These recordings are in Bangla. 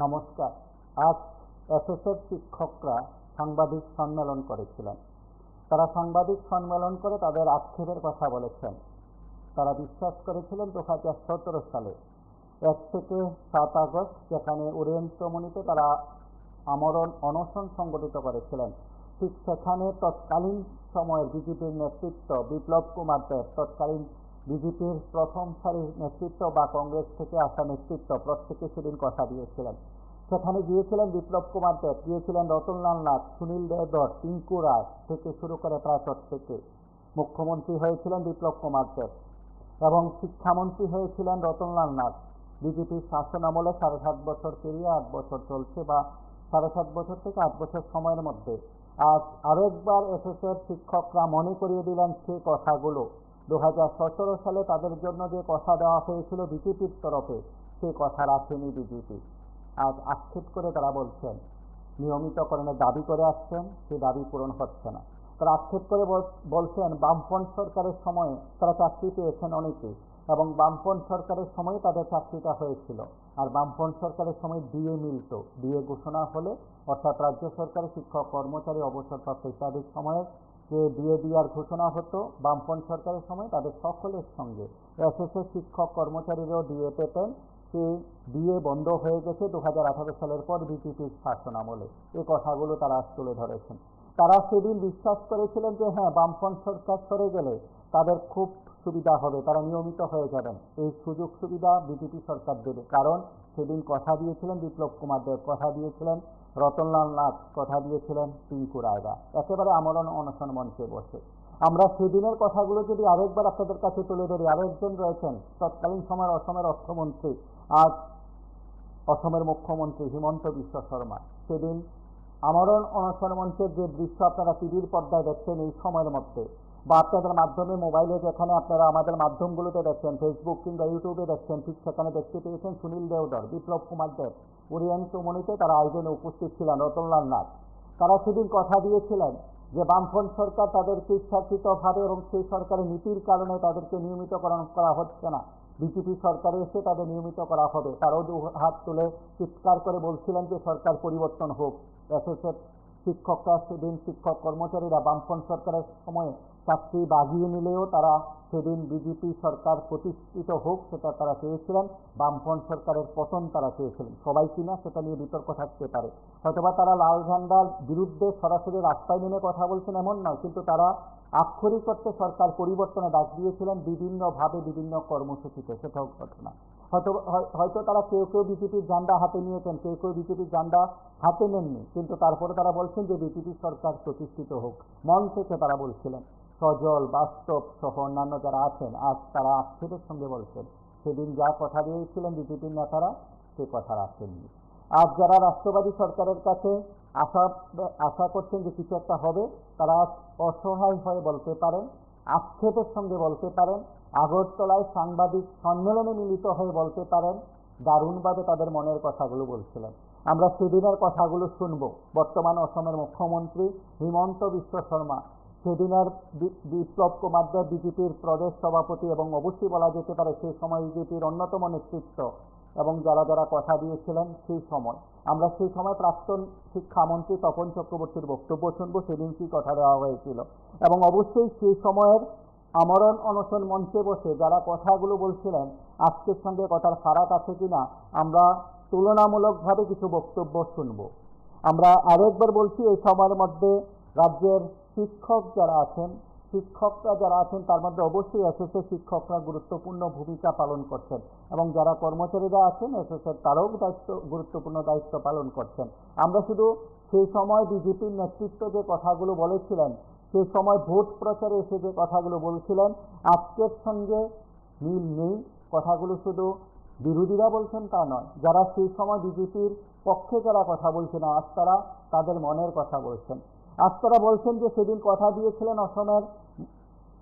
নমস্কার। আজ এসএসের শিক্ষকরা সাংবাদিক সম্মেলন করেছিলেন। তারা সাংবাদিক সম্মেলন করে তাদের আক্ষেপের কথা বলেছেন। তারা বিশ্বাস করেছিলেন 2017 সালে 1 থেকে 7 আগস্ট যেখানে ওরিয়েন্টমণিতে তারা আমরণ অনশন সংগঠিত করেছিলেন, ঠিক সেখানে তৎকালীন সময়ের বিজেপির নেতৃত্ব বিপ্লব কুমার দেব, তৎকালীন বিজেপির প্রথম সারির নেতৃত্ব বা কংগ্রেস থেকে আসা নেতৃত্ব প্রত্যেকে সেদিন কথা দিয়েছিলেন। সেখানে গিয়েছিলেন বিপ্লব কুমার দেব, গিয়েছিলেন রতনলাল নাথ, সুনীল দেওধর, টিঙ্কু রায় থেকে শুরু করে প্রায় প্রত্যেকে। মুখ্যমন্ত্রী হয়েছিলেন বিপ্লব কুমার দেব এবং শিক্ষামন্ত্রী হয়েছিলেন রতনলাল নাথ। বিজেপির শাসন আমলে 7.5 বছর পেরিয়ে 8 বছর চলছে, বা 7.5 বছর থেকে 8 বছর সময়ের মধ্যে আজ আরেকবার এসএসের শিক্ষকরা মনে করিয়ে দিলেন সেই কথাগুলো। 2017 সালে তাদের জন্য যে কথা দেওয়া হয়েছিল বিজেপির তরফে, সে কথা রাখেনি বিজেপি। আজ আক্ষেপ করে তারা বলছেন, নিয়মিতকরণের দাবি করে আসছেন, সেই দাবি পূরণ হচ্ছে না। তারা আক্ষেপ করে বলছেন বামফ্রন্ট সরকারের সময়ে তারা চাকরি পেয়েছেন অনেকে, এবং বামফ্রন্ট সরকারের সময় তাদের চাকরিটা হয়েছিল। আর বামফ্রন্ট সরকারের সময় ডিএ মিলত, ডিএ ঘোষণা হলে, অর্থাৎ রাজ্য সরকারের শিক্ষক কর্মচারী অবসরপ্রাপ্ত ইত্যাদি সময়ে যে ডিএ দেওয়ার ঘোষণা হতো বামফ্রন্ট সরকারের সময়, তাদের সকলের সঙ্গে এসএসএ শিক্ষক কর্মচারীরাও ডিএ পেতেন। সেই ডিএ বন্ধ হয়ে গেছে 2018 সালের পর বিজেপির শাসন আমলে। এই কথাগুলো তারা আজ তুলে ধরেছেন। তারা সেদিন বিশ্বাস করেছিলেন যে হ্যাঁ, বামফ্রন্ট সরকার সরে গেলে তাদের খুব সুবিধা হবে, তারা নিয়মিত হয়ে যাবেন। এই সুযোগ সুবিধা বিজেপি সরকার দেবে, কারণ সেদিন কথা দিয়েছিলেন বিপ্লব কুমার দেব, কথা দিয়েছিলেন রতনলাল নাথ, কথা দিয়েছিলেন টিঙ্কু রায়রা, একেবারে আমরণ অনশন মঞ্চে বসে। আমরা সেদিনের কথাগুলো যদি আরেকবার আপনাদের কাছে তুলে ধরি, আরেকজন রয়েছেন তৎকালীন সময়ের অসমের অর্থমন্ত্রী, আজ অসমের মুখ্যমন্ত্রী হিমন্ত বিশ্ব শর্মা। সেদিন আমরণ অনশন মঞ্চের যে দৃশ্য আপনারা টিভির পর্দায় দেখছেন এই সময়ের মধ্যে, বা আপনাদের মাধ্যমে মোবাইলে যেখানে আপনারা আমাদের মাধ্যমগুলোতে দেখছেন, ফেসবুক কিংবা ইউটিউবে দেখছেন, ঠিক সেখানে দেখতে পেয়েছেন সুনীল দেওধর, বিপ্লব কুমার দেব, ওরিয়েন্টমণিতে তারা আয়োজনে উপস্থিত ছিলেন, রতনলাল নাথ। তারা সেদিন কথা দিয়েছিলেন যে বামফ্রন্ট সরকার তাদেরকে ইচ্ছাকৃতভাবে এবং সেই সরকারের নীতির কারণে তাদেরকে নিয়মিতকরণ করা হচ্ছে না, বিজেপি সরকারে এসে তাদের নিয়মিত করা হবে। তারাও দু হাত তুলে চিৎকার করে বলছিলেন যে সরকার পরিবর্তন হোক। এসএসএর শিক্ষকরা সেদিন, শিক্ষক কর্মচারীরা বামফ্রন্ট সরকারের সময়ে চাকরি বাগিয়ে নিলেও তারা সেদিন বিজেপি সরকার প্রতিষ্ঠিত হোক সেটা তারা চেয়েছিলেন, বামফ্রন্ট সরকারের পতন তারা চেয়েছিলেন। সবাই কিনা সেটা নিয়ে বিতর্ক থাকতে পারে, হয়তোবা তারা লাল ঝান্ডার বিরুদ্ধে সরাসরি রাস্তায় নেমে কথা বলছেন এমন নয়, কিন্তু তারা আক্ষরিক অর্থে সরকার পরিবর্তনে ডাক দিয়েছিলেন বিভিন্নভাবে বিভিন্ন কর্মসূচিতে, সেটাও ঘটনা। হয়তো তারা কেউ কেউ বিজেপির ঝান্ডা হাতে নিয়েছেন, কেউ কেউ বিজেপির ঝান্ডা হাতে নেননি, কিন্তু তারপরে তারা বলছেন যে বিজেপি সরকার প্রতিষ্ঠিত হোক। মন থেকে তারা বলছিলেন। সজল, বাস্তব সহ অন্যান্য যারা আছেন আজ তারা আক্ষেপের সঙ্গে বলছেন সেদিন যা কথা দিয়েছিলেন বিজেপির নেতারা, সে কথা রাখেননি। আজ যারা রাষ্ট্রবাদী সরকারের কাছে আশা করছেন যে কিছু একটা হবে, তারা আজ অসহায় হয়ে বলতে পারেন, আক্ষেপের সঙ্গে বলতে পারেন, আগরতলায় সাংবাদিক সম্মেলনে মিলিত হয়ে বলতে পারেন, দারুণভাবে তাদের মনের কথাগুলো বলছিলেন। আমরা সেদিনের কথাগুলো শুনব। বর্তমান অসমের মুখ্যমন্ত্রী হিমন্ত বিশ্ব শর্মা, সেদিনের বিপ্লব কুমার দেব বিজেপির প্রদেশ সভাপতি, এবং অবশ্যই বলা যেতে পারে সেই সময় বিজেপির অন্যতম নেতৃত্ব, এবং যারা যারা কথা দিয়েছিলেন সেই সময়। আমরা সেই সময় প্রাক্তন শিক্ষামন্ত্রী তপন চক্রবর্তীর বক্তব্য শুনব, সেদিন কি কথা দেওয়া হয়েছিল, এবং অবশ্যই সেই সময়ের আমরণ অনশন মঞ্চে বসে যারা কথাগুলো বলছিলেন আজকের সঙ্গে কথার ফারাক আছে কিনা আমরা তুলনামূলকভাবে কিছু বক্তব্য শুনব। আমরা আরেকবার বলছি, এই সময়ের মধ্যে রাজ্যের শিক্ষকরা যারা আছেন তার মধ্যে অবশ্যই এসএসএ শিক্ষকরা গুরুত্বপূর্ণ ভূমিকা পালন করছেন, এবং যারা কর্মচারীরা আছেন এসএসএর তারাও গুরুত্বপূর্ণ দায়িত্ব পালন করছেন। আমরা শুধু সেই সময় বিজেপির নেতৃত্ব যে কথাগুলো বলেছিলেন, সেই সময় ভোট প্রচারে এসে যে কথাগুলো বলছিলেন, আজকের সঙ্গে মিল নেই। কথাগুলো শুধু বিরোধীরা বলছেন তা নয়, যারা সেই সময় বিজেপির পক্ষে যারা কথা বলছেন আজ তারা তাদের মনের কথা বলছেন। আজ তারা বলছেন যে সেদিন কথা দিয়েছিলেন অসমের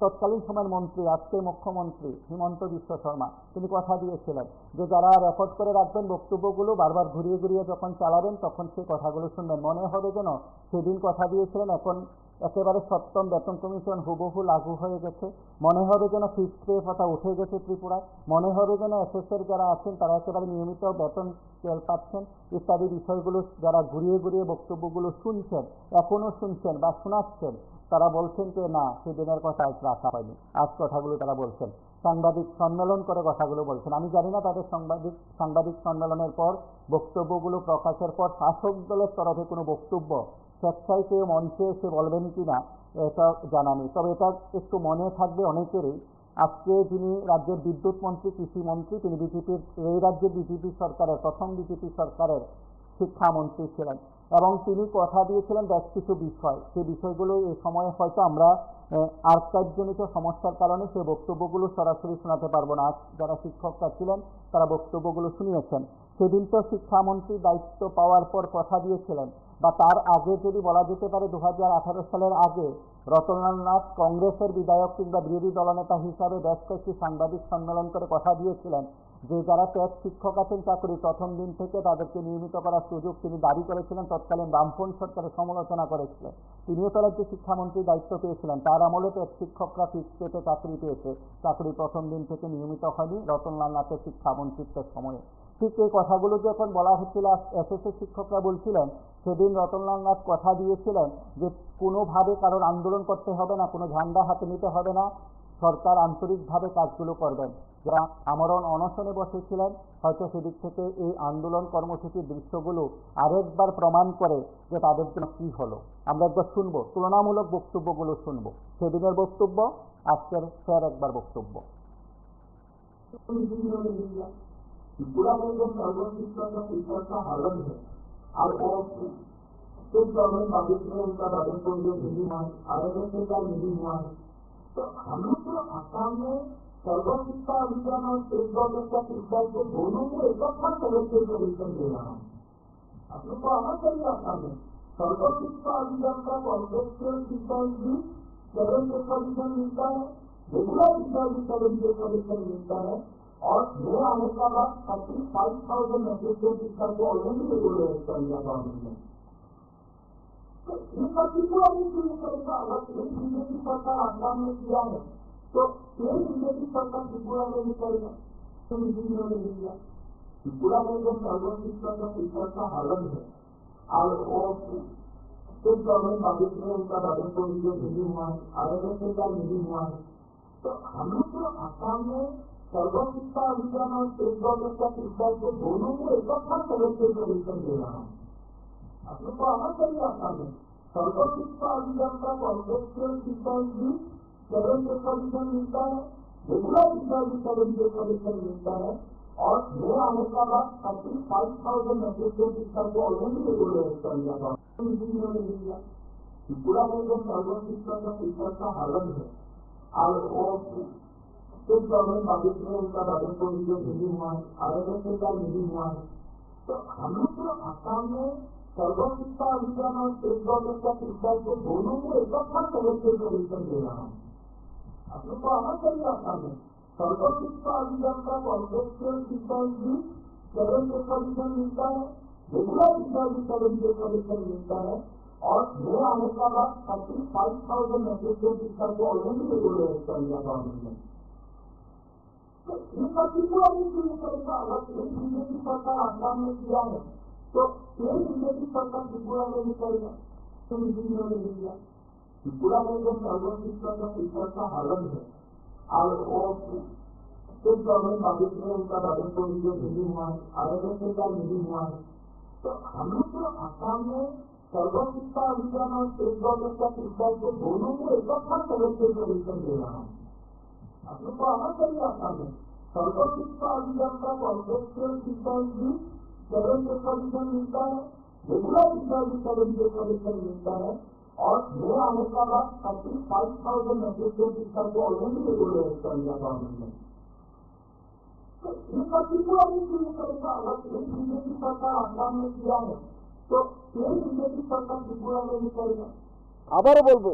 তৎকালীন সময়ের মন্ত্রী, আজকের মুখ্যমন্ত্রী হিমন্ত বিশ্ব শর্মা, তিনি কথা দিয়েছিলেন যে যারা রেকর্ড করে রাখবেন বক্তব্যগুলো, বারবার ঘুরিয়ে ঘুরিয়ে যখন চালাবেন তখন সেই কথাগুলো শুনবেন, মনে হবে যেন সেদিন কথা দিয়েছিলেন এখন একেবারে সপ্তম বেতন কমিশন হুবহু লাগু হয়ে গেছে, মনে হবে যেন ফিক্সড পে কথা উঠে গেছে ত্রিপুরায়, মনে হবে যেন এসএসের যারা আছেন তারা একেবারে নিয়মিত বেতন স্কেল পাচ্ছেন ইত্যাদি বিষয়গুলো যারা ঘুরিয়ে ঘুরিয়ে বক্তব্যগুলো শুনছেন, এখনো শুনছেন বা শোনাচ্ছেন, তারা বলছেন যে না, সেদিনের কথা আজ রাখা হয়নি, আজ কথাগুলো তারা বলছেন, সাংবাদিক সম্মেলন করে কথাগুলো বলছেন। আমি জানি না তাদের সাংবাদিক সম্মেলনের পর বক্তব্যগুলো প্রকাশের পর শাসক দলের তরফে কোনো বক্তব্য স্বেচ্ছায় কেউ মঞ্চে এসে বলবেন কিনা এটা জানা নেই। তবে এটা একটু মনে থাকবে অনেকেরই, আজকে যিনি রাজ্যের বিদ্যুৎ মন্ত্রী, কৃষিমন্ত্রী, তিনি বিজেপির, এই রাজ্যের বিজেপি সরকারের প্রথম বিজেপি সরকারের শিক্ষামন্ত্রী ছিলেন এবং তিনি কথা দিয়েছিলেন বেশ কিছু বিষয়। সেই বিষয়গুলো এই সময়ে হয়তো আমরা আর্কাইভজনিত সমস্যার কারণে সেই বক্তব্যগুলো সরাসরি শোনাতে পারবো না। আজ যারা শিক্ষকরা ছিলেন তারা বক্তব্যগুলো শুনিয়েছেন। সেদিন তো শিক্ষামন্ত্রী দায়িত্ব পাওয়ার পর কথা দিয়েছিলেন, বা তার আগে যদি বলা যেতে পারে 2018 সালের আগে রতনলাল নাথ কংগ্রেসের বিধায়ক কিংবা বিরোধী দলনেতা হিসাবে বেশ কয়েকটি সাংবাদিক সম্মেলন করে কথা দিয়েছিলেন যে যারা টেট শিক্ষক আছেন চাকরি প্রথম দিন থেকে তাদেরকে নিয়মিত করার সুযোগ তিনি দাবি করেছিলেন। তৎকালীন বামফ্রন্ট সরকারের সমালোচনা করেছিলেন। তিনিও তো রাজ্যে শিক্ষামন্ত্রীর দায়িত্ব পেয়েছিলেন, তার আমলে টেট শিক্ষকরা ফিক্সড পেতে চাকরি পেয়েছে, চাকরি প্রথম দিন থেকে নিয়মিত হয়নি রতনলাল নাথের শিক্ষামন্ত্রিত্বের সময়ে। ঠিক এই কথাগুলো যখন বলা হচ্ছিল, এসএসসি শিক্ষকরা বলছিলেন সেদিন রতনলাল নাথ কথা দিয়েছিলেন যে কোনোভাবে কারোর আন্দোলন করতে হবে না, কোনো ঝান্ডা হাতে নিতে হবে না, সরকার আন্তরিকভাবে কাজগুলো করবেন। যারা আমরণ অনশনে বসেছিলেন হয়তো সেদিক থেকে এই আন্দোলন কর্মসূচির দৃশ্যগুলো আরেকবার প্রমাণ করে যে তাদের জন্য কী হলো। আমরা একবার শুনবো, তুলনামূলক বক্তব্যগুলো শুনবো, সেদিনের বক্তব্য, আজকের ফের একবার বক্তব্য। पूरा जो सर्वशिक्षा का शिक्षा का हालत है और वो स्टेट गवर्नमेंट बाकी में उनका राजस्व जो मिली हुआ है, आरएसएस का मिली हुआ है, तो हम लोग तो आसाम में सर्वशिक्षा अभियान और स्टेट गवर्नमेंट का शिक्षा को दोनों को एक साथ सदस्य कमीशन दे रहा हूँ। आप लोग को आना चाहिए आसाम में सर्वशिक्षा अभियान का कॉन्टेक्चुअल शिक्षा भी 7 कमीशन मिलता है, रेगुलर शिक्षा भी 7 कमीशन मिलता है, और ये आने का बाद 35,000 मैसेज शिक्षा को ऑलरेडी रेगुलराइज कर दिया गवर्नमेंट ने। तो इन सभी को अभी शुरू करेगा। अगर एक बीजेपी सरकार आसाम में किया है तो एक बीजेपी सरकार त्रिपुरा में भी करेगा, तो बीजेपी ने दिया त्रिपुरा में जो सर्व शिक्षा का शिक्षा का हालत है और वो स्टेट गवर्नमेंट बाकी में उनका राजस्व जो मिली हुआ है, आरएसएस का मिली हुआ है, तो हम लोग तो आसाम में सर्वशिक्षा अभियान और स्टेट गवर्नमेंट का शिक्षा को दोनों को एक साथ सदस्य कमीशन दे रहा हूँ। आप लोग को आना चाहिए आसाम में सर्वशिक्षा अभियान का कॉन्टेक्चुअल शिक्षा भी 7 कमीशन मिलता है, रेगुलर शिक्षा भी 7 कमीशन मिलता है, और ये आने का बाद 35,000 मैसेज शिक्षा को ऑलरेडी रेगुलराइज कर दिया गया। त्रिपुरा में जो सर्वशिक्षा का शिक्षा का हालत है और वो स्टेट गवर्नमेंट बाकी में उनका राजस्व जो मिली हुआ है, आरएसएस का मिली हुआ है, तो हम लोग तो आसाम में सर्वशिक्षा अभियान और स्टेट गवर्नमेंट का शिक्षा को दोनों को एक साथ सदस्य कमीशन दे रहा हूँ। आप लोग को आना चाहिए आसाम में सर्वशिक्षा अभियान का कॉन्टेक्चुअल शिक्षा भी 7 कमीशन मिलता है, रेगुलर शिक्षा भी 7 कमीशन मिलता है, और ये आने का बाद 35,000 मैसेज शिक्षा को ऑलरेडी रेगुलराइज कर दिया गवर्नमेंट ने। इन सभी को अभी शुरू करेगा। अगर एक बीजेपी सरकार आसाम में किया है तो एक बीजेपी सरकार त्रिपुरा में भी करेगा, तो बीजेपी ने दिया त्रिपुरा में जो सर्व शिक्षा का शिक्षा का हालत है और वो स्टेट गवर्नमेंट बाकी में उनका राजस्व जो मिली हुआ है, आरएसएस का मिली हुआ है, तो हम लोग तो आसाम में सर्वशिक्षा अभियान और स्टेट गवर्नमेंट का शिक्षा को दोनों को एक साथ सदस्य कमीशन दे रहा हूँ। आप लोग को आना चाहिए आसाम में सर्वशिक्षा अभियान का कॉन्टेक्चुअल शिक्षा भी 7 कमीशन मिलता है, रेगुलर शिक्षा भी 7 कमीशन मिलता है, और ये आने का बाद 35,000 मैसेज शिक्षा को ऑलरेडी रेगुलराइज कर दिया गवर्नमेंट ने। तो इन सभी को अभी शुरू करेगा। अगर एक बीजेपी सरकार आसाम में किया है तो एक बीजेपी सरकार त्रिपुरा में भी करेगा। আবারও বলবো,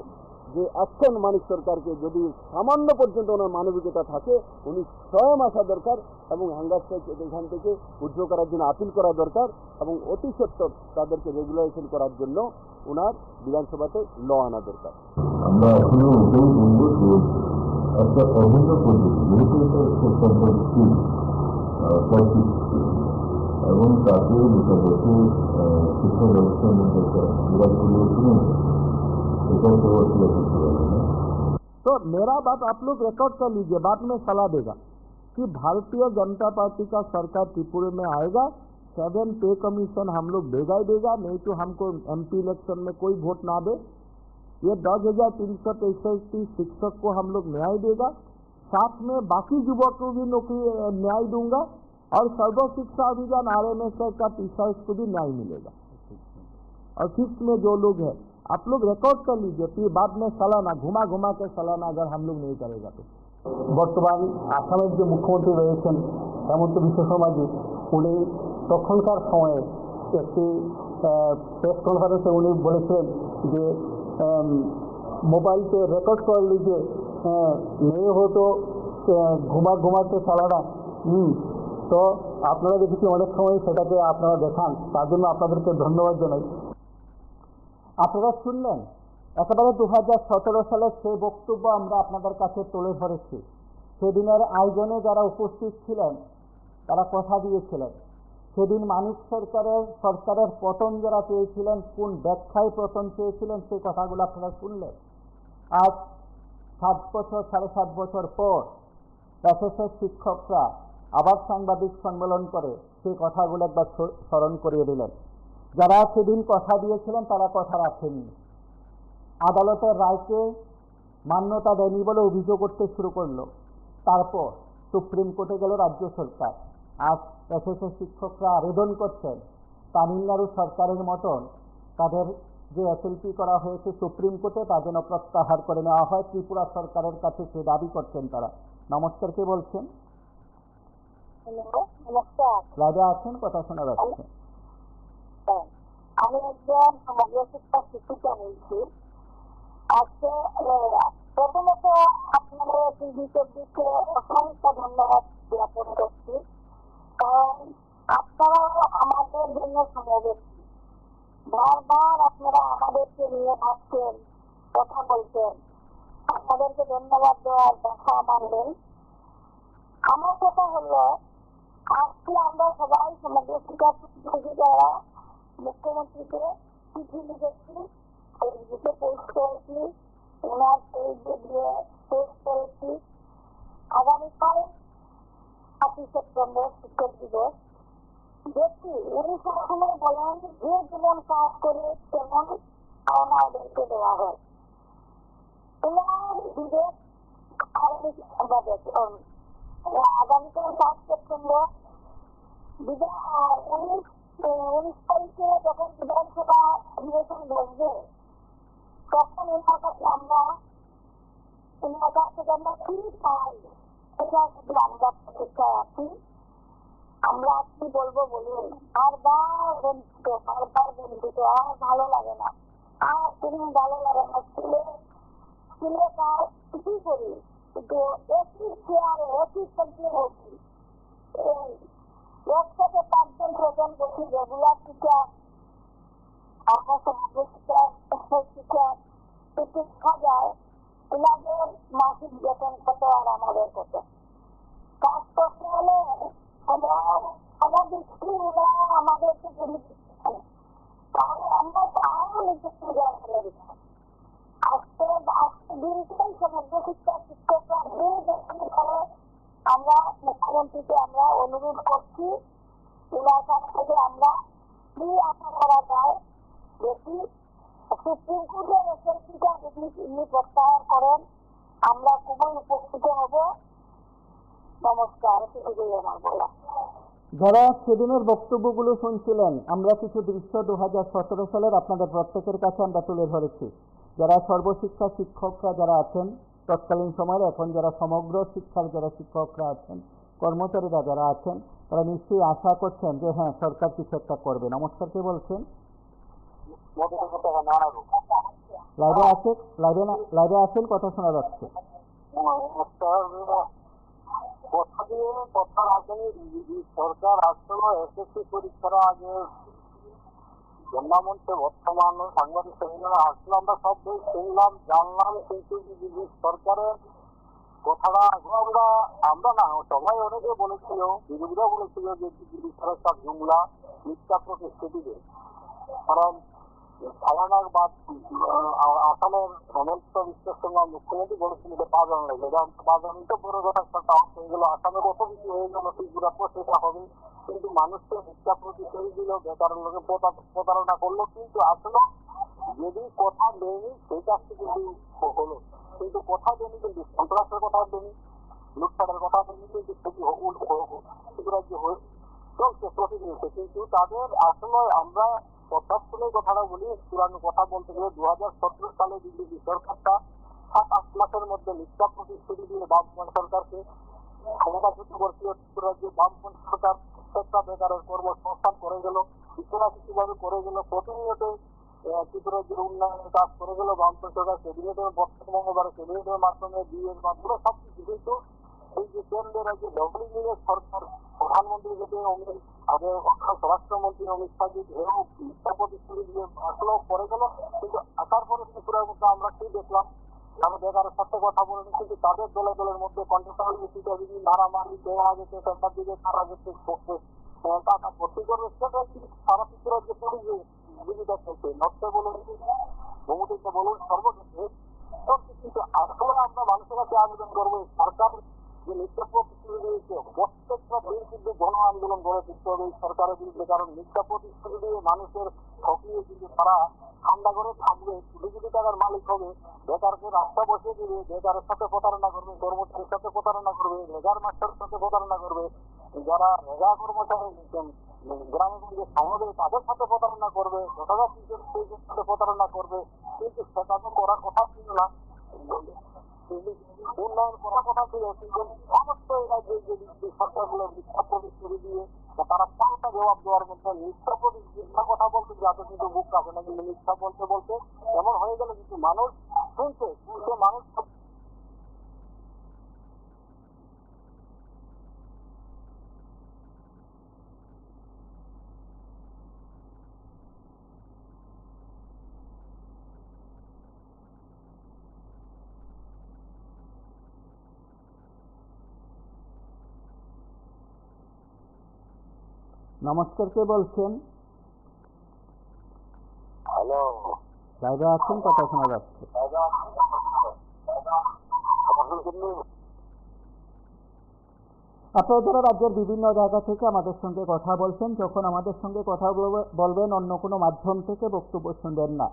যে অ্যাকশন মানিক সরকারকে যদি সামান্য পর্যন্ত ওনার মানবিকতা থাকে উনি স্বয়ং আসা দরকার এবং হাঙ্গারটাকে এখান থেকে উদ্ধার করার জন্য আপিল করা দরকার এবং অতি সত্বর তাদেরকে রেগুলারেশন করার জন্য ওনার বিধানসভাতে ল আনা দরকার। আমরা এখনো ওটাই বলবো যে একটা অভিন্ন পদ্ধতি যেহেতু এটা একটা সম্পত্তি এবং তাতে যেটা হচ্ছে শিক্ষা ব্যবস্থার মধ্যে একটা বিরাট পরিবর্তন হয়েছে এটা তো আসলে করতে পারবে না। तो मेरा बात आप लोग रिकॉर्ड कर लीजिए, बाद में सलाह देगा कि भारतीय जनता पार्टी का सरकार त्रिपुरा में आएगा, 7 पे कमीशन हम लोग देगा ही देगा, नहीं तो हमको एमपी इलेक्शन में कोई वोट ना दे। ये 10,363 शिक्षक को हम लोग न्याय देगा, साथ में बाकी युवक को भी नौकरी न्याय दूंगा और सर्व शिक्षा अभियान RMS का टीचर्स को भी न्याय मिलेगा। और सिक्स में जो लोग हैं आप लोग रिकॉर्ड कर लीजिए, फिर बाद में सालाना घुमा घुमा के सालाना अगर हम लोग नहीं करेगा तो। বর্তমান আসামের যে মুখ্যমন্ত্রী রয়েছেন হেমন্ত বিশ্ব শর্মাজি, উনি তখনকার সময়ে একটি প্রেস কনফারেন্সে উনি বলেছিলেন যে মোবাইলকে রেকর্ড করে লিজিয়ে नहीं हो तो ঘুমা ঘুমাতে সালানা। তো আপনারা দেখেছি অনেক সময় সেটাকে আপনারা দেখান, তার জন্য আপনাদেরকে ধন্যবাদ জানাই। আপনারা শুনলেন একেবারে 2017 সালের সেই বক্তব্য আমরা আপনাদের কাছে তুলে ধরেছি। সেদিনের আয়োজনে যারা উপস্থিত ছিলেন তারা কথা দিয়েছিলেন, সেদিন মানিক সরকারের পতন যারা চেয়েছিলেন, কোন ব্যাখ্যায় পতন চেয়েছিলেন সেই কথাগুলো আপনারা শুনলেন। আজ 7.5 বছর পর এসএসএস শিক্ষকরা আবার সাংবাদিক সম্মেলন করে সেই কথাগুলো একবার স্মরণ করিয়ে দিলেন। যারা সেদিন কথা দিয়েছিলেন তারা কথা রাখেননি, আদালতের রায়কে মান্যতা দেয়নি বলে অভিযোগ করতে শুরু করলো। তারপর সুপ্রিম কোর্টে গেল রাজ্য সরকার। আজ এসএসএস শিক্ষকরা আবেদন করছেন তামিলনাড়ু সরকারের মতন তাদের যে এসএলপি করা হয়েছে সুপ্রিম কোর্টে তা যেন প্রত্যাহার করে নেওয়া হয়। ত্রিপুরা সরকারের কাছে সে দাবি করছেন তারা। নমস্কার, কে বলছেন? নমস্কার। রাজা আছেন, কথা শোনা যাচ্ছে। আমি একজন সমগ্র শিক্ষা শিক্ষিকা বলছি। আজকে প্রথমত আপনাদের টিভি 24-কে অসংখ্য ধন্যবাদ জ্ঞাপন করছি, কারণ আপনারা আমাদের জন্য সমবেশী। বারবার আপনারা আমাদেরকে নিয়ে ভাবছেন, কথা বলছেন, আপনাদেরকে ধন্যবাদ দেওয়ার কথা মানবেন। আমার কথা হলো, আজকে আমরা সবাই সমগ্র শিক্ষা শিক্ষিকারা মুখ্যমন্ত্রীকে চিঠি লিখেছি, ফেসবুকে পোস্ট করেছি, ওনার পেজে দিয়ে পোস্ট করেছি। আগামীকাল 5 সেপ্টেম্বর শিক্ষক দিবস। দেখি উনি সবসময় বলেন যে যেমন কাজ করে তেমন পাওনা ওদেরকে দেওয়া হয়। ওনার বিবেক আমরা দেখলাম আগামীকাল 5 সেপ্টেম্বর 19 তারিখে যখন বিধানসভা অধিবেশন বসবে তখন ওনার কাছে আমরা কি পাই এটা শুধু আমরা প্রতীক্ষায় আছি। আমরা কি বলবো বলুন, বারবার বঞ্চিত আর ভালো লাগে না, আর তুমি ভালো লাগে না। স্কুলে কাজ কিছুই করি, কিন্তু একই চেয়ারে একই সবজি বসি, 1 থেকে 5 জন প্রধান বসি, রেগুলার টিচার, আপনার সমগ্র শিক্ষা দেখা যায় ওনাদের মাসিক বেতন কত আর আমাদের কত। কাজ করতে হলে আমার দৃষ্টি ওরা আমাদেরকে তাহলে আমরা তো আরো নিজস্ব ফেলে দিচ্ছি। আজকে দিনটাই সমগ্র শিক্ষা শিক্ষকরা করে আমরা মুখ্যমন্ত্রীকে আমরা অনুরোধ করছি, ওনার কাছ থেকে আমরা কি আশা করা যায় দেখি। সুপ্রিম কোর্টের এসএলপিটা যদি তিনি প্রত্যাহার করেন আমরা খুবই উপকৃত হব। নমস্কার, এটুকুই আমার বলা। যারা সেদিনের বক্তব্যগুলো শুনছিলেন, আমরা কিছু দৃশ্য 2017 সালের আপনাদের প্রত্যেকের কাছে আমরা তুলে ধরেছি। যারা সর্বশিক্ষা শিক্ষকরা যারা আছেন তৎকালীন সময়ের, এখন যারা সমগ্র শিক্ষার যারা শিক্ষকরা আছেন, কর্মচারীরা যারা আছেন, তারা নিশ্চয়ই আশা করছেন যে হ্যাঁ সরকার কিছু একটা করবে। নমস্কার, কে বলছেন? লাইভে আছেন, কথা শোনা যাচ্ছে। কথা দিয়ে কথার আগে সরকার আসলে এসএসসি পরীক্ষার আগে জন্মামঞ্চে বর্তমান সাংবাদিক সেমিনারে আসলে আমরা সব শুনলাম জানলাম, কিন্তু সরকারের কথাটা আমরা না সবাই অনেকে বলেছিল, বিরোধীরা বলেছিল যে দিল্লি সরকার জুমলা মিথ্যা প্রতিশ্রুতি দেয়। কারণ সালানার বাদ আসামের হেমন্ত বিশ্ব শর্মা মুখ্যমন্ত্রী বলেছিল যে 5 জন লাগবে, 5 জন তো বড় কথা একটা হয়েছিল। আসামে কত কিছু হয়ে গেল, ত্রিপুরা সেটা হবে, কিন্তু মানুষকে মিথ্যা প্রতিশ্রুতি দিল, বেকারের লোকে প্রতারণা করলো। কিন্তু আসলে যদি কথা দেয়নি সেই কাজটি কিন্তু হলো, কিন্তু কথা দেয়নি, কিন্তু সন্ত্রাসের কথা দেয়নি, লুটপাটের কথা দেয়নি, কিন্তু সেটি চলছে প্রতিনিয়ত। কিন্তু তাদের আসলে আমরা কথার কথাটা বলি, পুরানো কথা বলতে গেলে 2017 সালে দিল্লি সরকারটা 7-8 মাসের মধ্যে মিথ্যা প্রতিশ্রুতি দিয়ে বামপন্থী সরকারকে ক্ষমতাচ্যুত করেছিল। ত্রিপুরা রাজ্যে বামপন্থী সরকার প্রত্যেকটা বেকারের কর্মসংস্থান করে গেল, কিছুভাবে করে গেল, প্রতিনিয়ত ত্রিপুরা রাজ্যের উন্নয়নের কাজ করে গেল বামপন্থী সরকার। ক্যাবিনেটের মঙ্গলবারে ক্যাবিনেটের মাধ্যমে বিয়ের মাধ্যমে সবকিছু। কিন্তু এই যে কেন্দ্রের রাজ্যে ডবল ইঞ্জিনের সরকার, প্রধানমন্ত্রী যদি আগে স্বরাষ্ট্রমন্ত্রী অমিত শাহ যদি মিথ্যা প্রতিশ্রুতি দিয়ে আসলেও করে গেল, কিন্তু আসার পরে ত্রিপুরার মধ্যে আমরা কি দেখলাম, আমরা বেকারের সাথে কথা বলিনি, কিন্তু তাদের দলের মধ্যে কন্ট্রাক্টর মারামারি দেওয়া গেছে, সরকার দিকে তারা গেছে টাকা ভর্তি করবে, সেটা সারা ত্রিপুরার যে জীবিকা চলছে, নর্থে বলুন, ভূমিতে বলুন, সর্বক্ষেত্রে। কিন্তু আসলে আমরা মানুষের কাছে আবেদন করবো, সরকার যে মিথ্যা প্রতিশ্রুতি দিয়েছে প্রত্যেকটা দিন কিন্তু গণ আন্দোলন গড়ে তুলতে হবে এই সরকারের বিরুদ্ধে। কারণ মিথ্যা প্রতিশ্রুতি দিয়ে মানুষের ঠকিয়ে কিন্তু তারা ঠান্ডা করে থাকবে, কোটি টাকার মালিক হবে, বেকারকে রাস্তা বসিয়ে দিবে, বেকারের সাথে প্রতারণা করবে, কর্মচারীর সাথে প্রতারণা করবে, রেগার মাস্টারের সাথে প্রতারণা করবে, যারা রেগা কর্মচারী গ্রামে গঞ্জে সমাজে তাদের সাথে প্রতারণা করবে, সেই সাথে প্রতারণা করবে। কিন্তু সেটা তো করার কথা ছিল না, উন্নয়ন করার কথা ছিল। কিন্তু সমস্ত রাজ্যে যে সরকারগুলো মিথ্যা প্রতিশ্রুতি দিয়ে তারা পাল্টা জবাব দেওয়ার মধ্যে মিথ্যা কথা বলতে যাতে কিন্তু মুখ রাখে না, কিন্তু মিথ্যা বলতে বলতে এমন হয়ে গেল কিন্তু মানুষ শুনছে মানুষ। নমস্কার, কে বলছেন? হ্যালো, লাইভে আছেন, কথা শোনা যাচ্ছে। আপনারা রাজ্যের বিভিন্ন জায়গা থেকে আমাদের সঙ্গে কথা বলছেন, যখন আমাদের সঙ্গে কথা বলবেন অন্য কোনো মাধ্যম থেকে বক্তব্য শুনবেন না,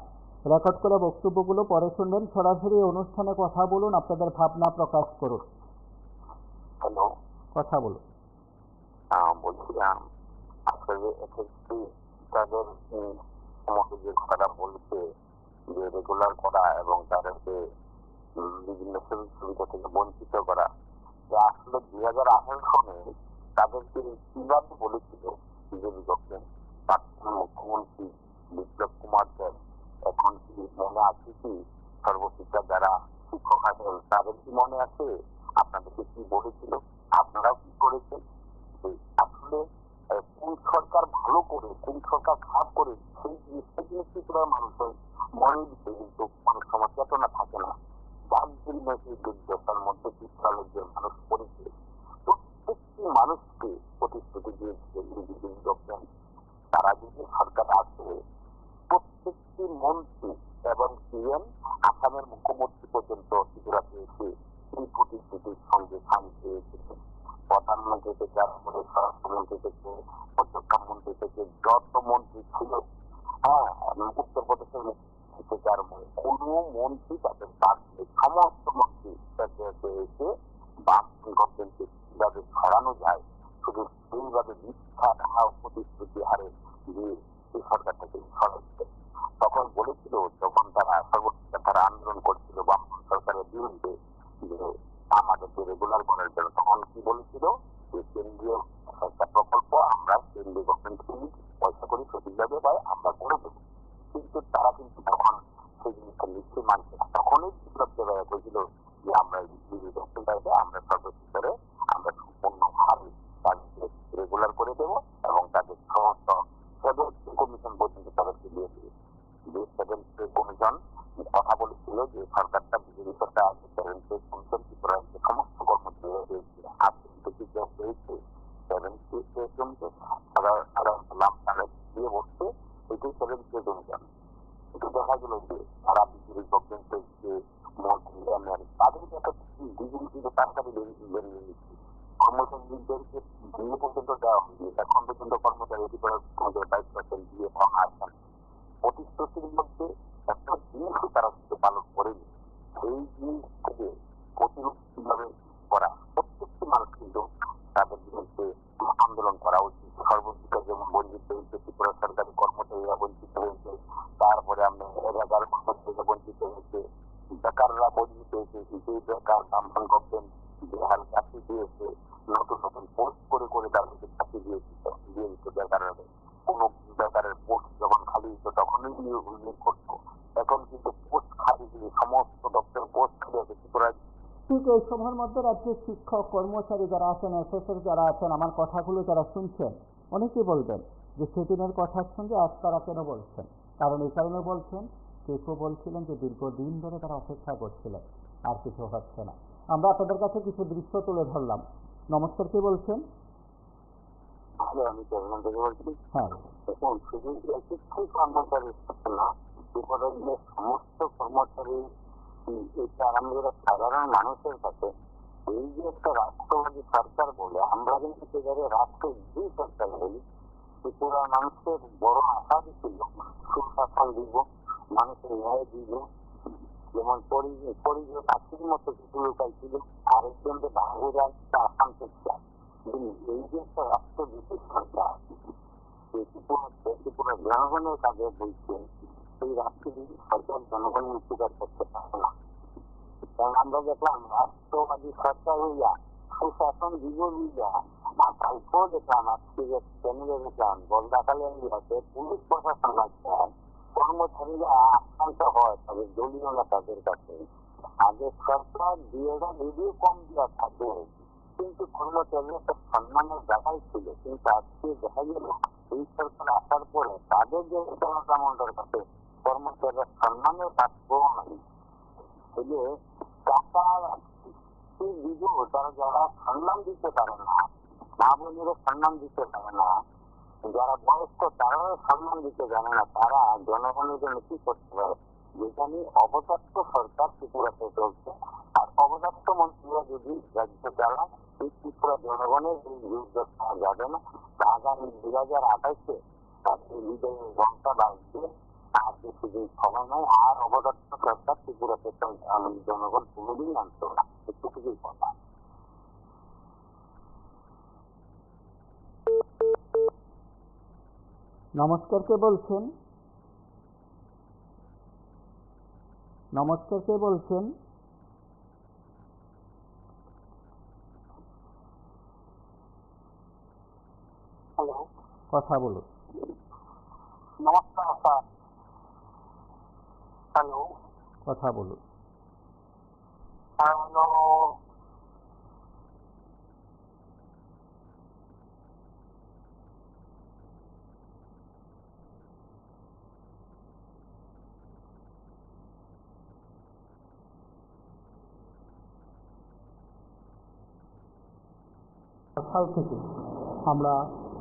রেকর্ড করে বক্তব্যগুলো পরে শুনবেন। সরাসরি অনুষ্ঠানে কথা বলুন, আপনাদের ভাবনা প্রকাশ করুন। হ্যালো, কথা বলুন। বলছিলাম আসলে এসএসসি তাদের আমাকে যে কথাটা বলছে যে রেগুলার করা এবং তাদেরকে বিভিন্ন সুবিধা থেকে বঞ্চিত করা, আসলে 2018 সনে তাদেরকে কিভাবে বলেছিল বিজেপি গভর্নমেন্ট, প্রাক্তন মুখ্যমন্ত্রী বিপ্লব কুমার দেব, এখন কি মনে আছে কি সর্বশিক্ষা যারা শিক্ষক আছেন তাদের কি মনে আছে আপনাদেরকে কি বলেছিল, আপনারাও কি করেছেন? আসলে কোন সরকার ভালো করে কোন সরকার খারাপ করে সেই জিনিসটা কিন্তু ত্রিপুরার মানুষের মনে দিতে কিন্তু অনেক সময় চেতনা থাকে না, যার জন্য সেই দুর্দশার মধ্যে ত্রিপুরার যে মানুষ পড়েছে। প্রত্যেকটি মানুষকে প্রতিশ্রুতি দিয়েছে বিজেপি গভর্নমেন্ট, তারা যদি সরকার আছে প্রত্যেকটি মন্ত্রী এবং সিএম আসামের মুখ্যমন্ত্রী পর্যন্ত ত্রিপুরাতে এসে এই প্রতিশ্রুতির সঙ্গে সামিল হয়েছিলেন। প্রধানমন্ত্রী থেকে আমাদের স্বরাষ্ট্রমন্ত্রী থেকে প্রতিরক্ষামন্ত্রী থেকে যত মন্ত্রী ছিল, উত্তরপ্রদেশের থেকে আর কোন মন্ত্রী তাদের বাদ সমস্ত মন্ত্রী এসে বাম গভর্নমেন্টকে কিভাবে সরানো যায় শুধু সেইভাবে মিথ্যা প্রতিশ্রুতি হারে দিয়ে এই সরকারটাকে সরাচ্ছে। তখন বলেছিল যখন তারা সর্বশেষ তারা আন্দোলন করছিল বাম সরকারের বিরুদ্ধে যে আমাদেরকে রেগুলার করার জন্য, তখন কি বলেছিল যে কেন্দ্রীয় একটা প্রকল্প আমরা কেন্দ্রীয় গভর্নমেন্ট থেকে পয়সা করে সঠিকভাবে পাই আমরা করে দেবো। কিন্তু তারা কিন্তু তখন সেই জিনিসটা নিশ্চয়ই মানছে না। তখনই বিপ্লব দেবরা বলেছিল যে আমরা আমরা সর্বস্তরে আমরা সম্পূর্ণভাবে তাদেরকে রেগুলার করে দেবো এবং তাদের সমস্ত সেভেন কমিশন পর্যন্ত তাদেরকে দিয়ে দেবে। যে সেভেন কমিশন কথা বলেছিল যে সরকারটা বিজেপি সরকার সেভেন কমিশন ত্রিপুরাকে সমস্ত কর্মচারী হয়েছে হয়েছে সেভেন সাধারণ দিয়ে বসছে এটাই সেভেন কমিশন। এটা দেখা গেল যে তারা বিজেপির গভর্নমেন্টের যে মন্ত্রী এমএলএ তাদেরকে একটা বিজেপি কিন্তু তাড়াতাড়ি বেরিয়ে নিচ্ছে। কর্মচারীদেরকে দিয়ে পর্যন্ত দেওয়া হয়নি, এখন পর্যন্ত কর্মচারী অধিকার 22% দিয়ে পাওয়া আসছেন। প্রতিশ্রুতির মধ্যে একটা জিনিসও তারা কিন্তু পালন করেনি। সেই জিনিস থেকে প্রতিরোধ কিভাবে করা প্রত্যেকটি মানুষ কিন্তু তাদের বিরুদ্ধে আন্দোলন করা উচিত। সর্বশিক্ষা যেমন বঞ্চিত হয়েছে, ত্রিপুরা সরকারি কর্মচারীরা বঞ্চিত হয়েছে, তারপরে আমরা এলাকার কর্মচারীরা বঞ্চিত হয়েছে, বেকাররা বঞ্চিত হয়েছে, সেই বেকার কাম্পান গভর্নমেন্ট বেহাল চাকরি দিয়েছে, নতুন নতুন পোস্ট করে করে তাদেরকে চাকরি দিয়ে দিত বেকারের। কোনো বেকারের পোস্ট যখন খালি হতো তখনই উল্লেখ করতো, এখন কিন্তু পোস্ট খালি দিয়ে সমস্ত দপ্তর পোস্ট খালি আছে ত্রিপুরা। ঠিক এই সভার মধ্যে রাজ্যের শিক্ষক কর্মচারী যারা আছেন, এসএসএর যারা আছেন, আমার কথাগুলো যারা শুনছেন অনেকেই বলবেন যে সেদিনের কথার সঙ্গে আজ তারা কেন বলছেন। কারণ এই কারণে বলছেন, কেউ বলছিলেন যে দীর্ঘদিন ধরে তারা অপেক্ষা করছিলেন, আর কিছু হচ্ছে না। আমরা আপনাদের কাছে কিছু দৃশ্য তুলে ধরলাম। নমস্কার, কে বলছেন? আমি চেয়ারম্যান থেকে বলছি। হ্যাঁ, এখন শুধু শিক্ষক কর্মচারী না, ত্রিপুরার যে সমস্ত কর্মচারী এটা আরম্ভ করে সাধারণ মানুষের কাছে এই যে একটা রাষ্ট্রবাদী সরকার বলে আমরা কিন্তু সেখানে রাষ্ট্রবিরোধী সরকার বলি। ত্রিপুরার মানুষের বড় আশা ছিল সুশাসন দিব, মানুষের ন্যায় দিব, যেমন পরিচয় চাকরির মতো কিছু লোকাল ছিল, আরেকজনকে বাহুরা আসাম চেষ্টা। এই যে একটা রাষ্ট্রবিরোধী সরকার ত্রিপুরা জনগণের কাজে বলছে, সেই রাষ্ট্রবিরোধী সরকার জনগণের উপকার করতে পারে না। কারণ আমরা দেখলাম রাষ্ট্রবাদী সরকার হইয়া সুশাসন দিব হইয়া আর কালকেও দেখলাম, আজকে যে চ্যানেলে দেখলাম বলদাকালে আছে পুলিশ প্রশাসন লাগছে, কর্মচারীরা আক্রান্ত হয় তাদের দলীয় নেতাদের কাছে। আগে সরকার দুইটা যদিও কম দেওয়া থাকে কিন্তু কর্মচারীর একটা সম্মানের জায়গায় ছিল, কিন্তু আজকে দেখা গেল এই সরকার আসার পরে তাদের যে জনসাধারণের কাছে কর্মচারীরা সম্মানের পাত্রও নাই। যে টাকা দিব তারা যারা সম্মান দিতে পারে না, মা বোনেরা সম্মান দিতে পারে না, যারা বয়স্ক তারাও সম্মান দিতে জানে না, তারা জনগণের জন্য কি করতে পারে? যেখানে অবদত্ত সরকার ত্রিপুরাতে চলছে আর অবদত্ত মন্ত্রীরা যদি রাজ্য চালায়, এই ত্রিপুরা জনগণের এই যুদ্ধ পাওয়া যাবে না। আগামী 2028-এ এই বিজয়ের ঘন্টা বাজবে, আর বেশি দিন সময় নয়। আর অবদত্ত সরকার ত্রিপুরাতে জনগণ কোনোদিন আনতো না, এটুকুই কথা। নমস্কার, কে বলছেন? নমস্কার, কে বলছেন? হ্যালো, কথা বলুন। নমস্কার স্যার। হ্যালো, কথা বলুন। হ্যালো, সাল থেকে আমরা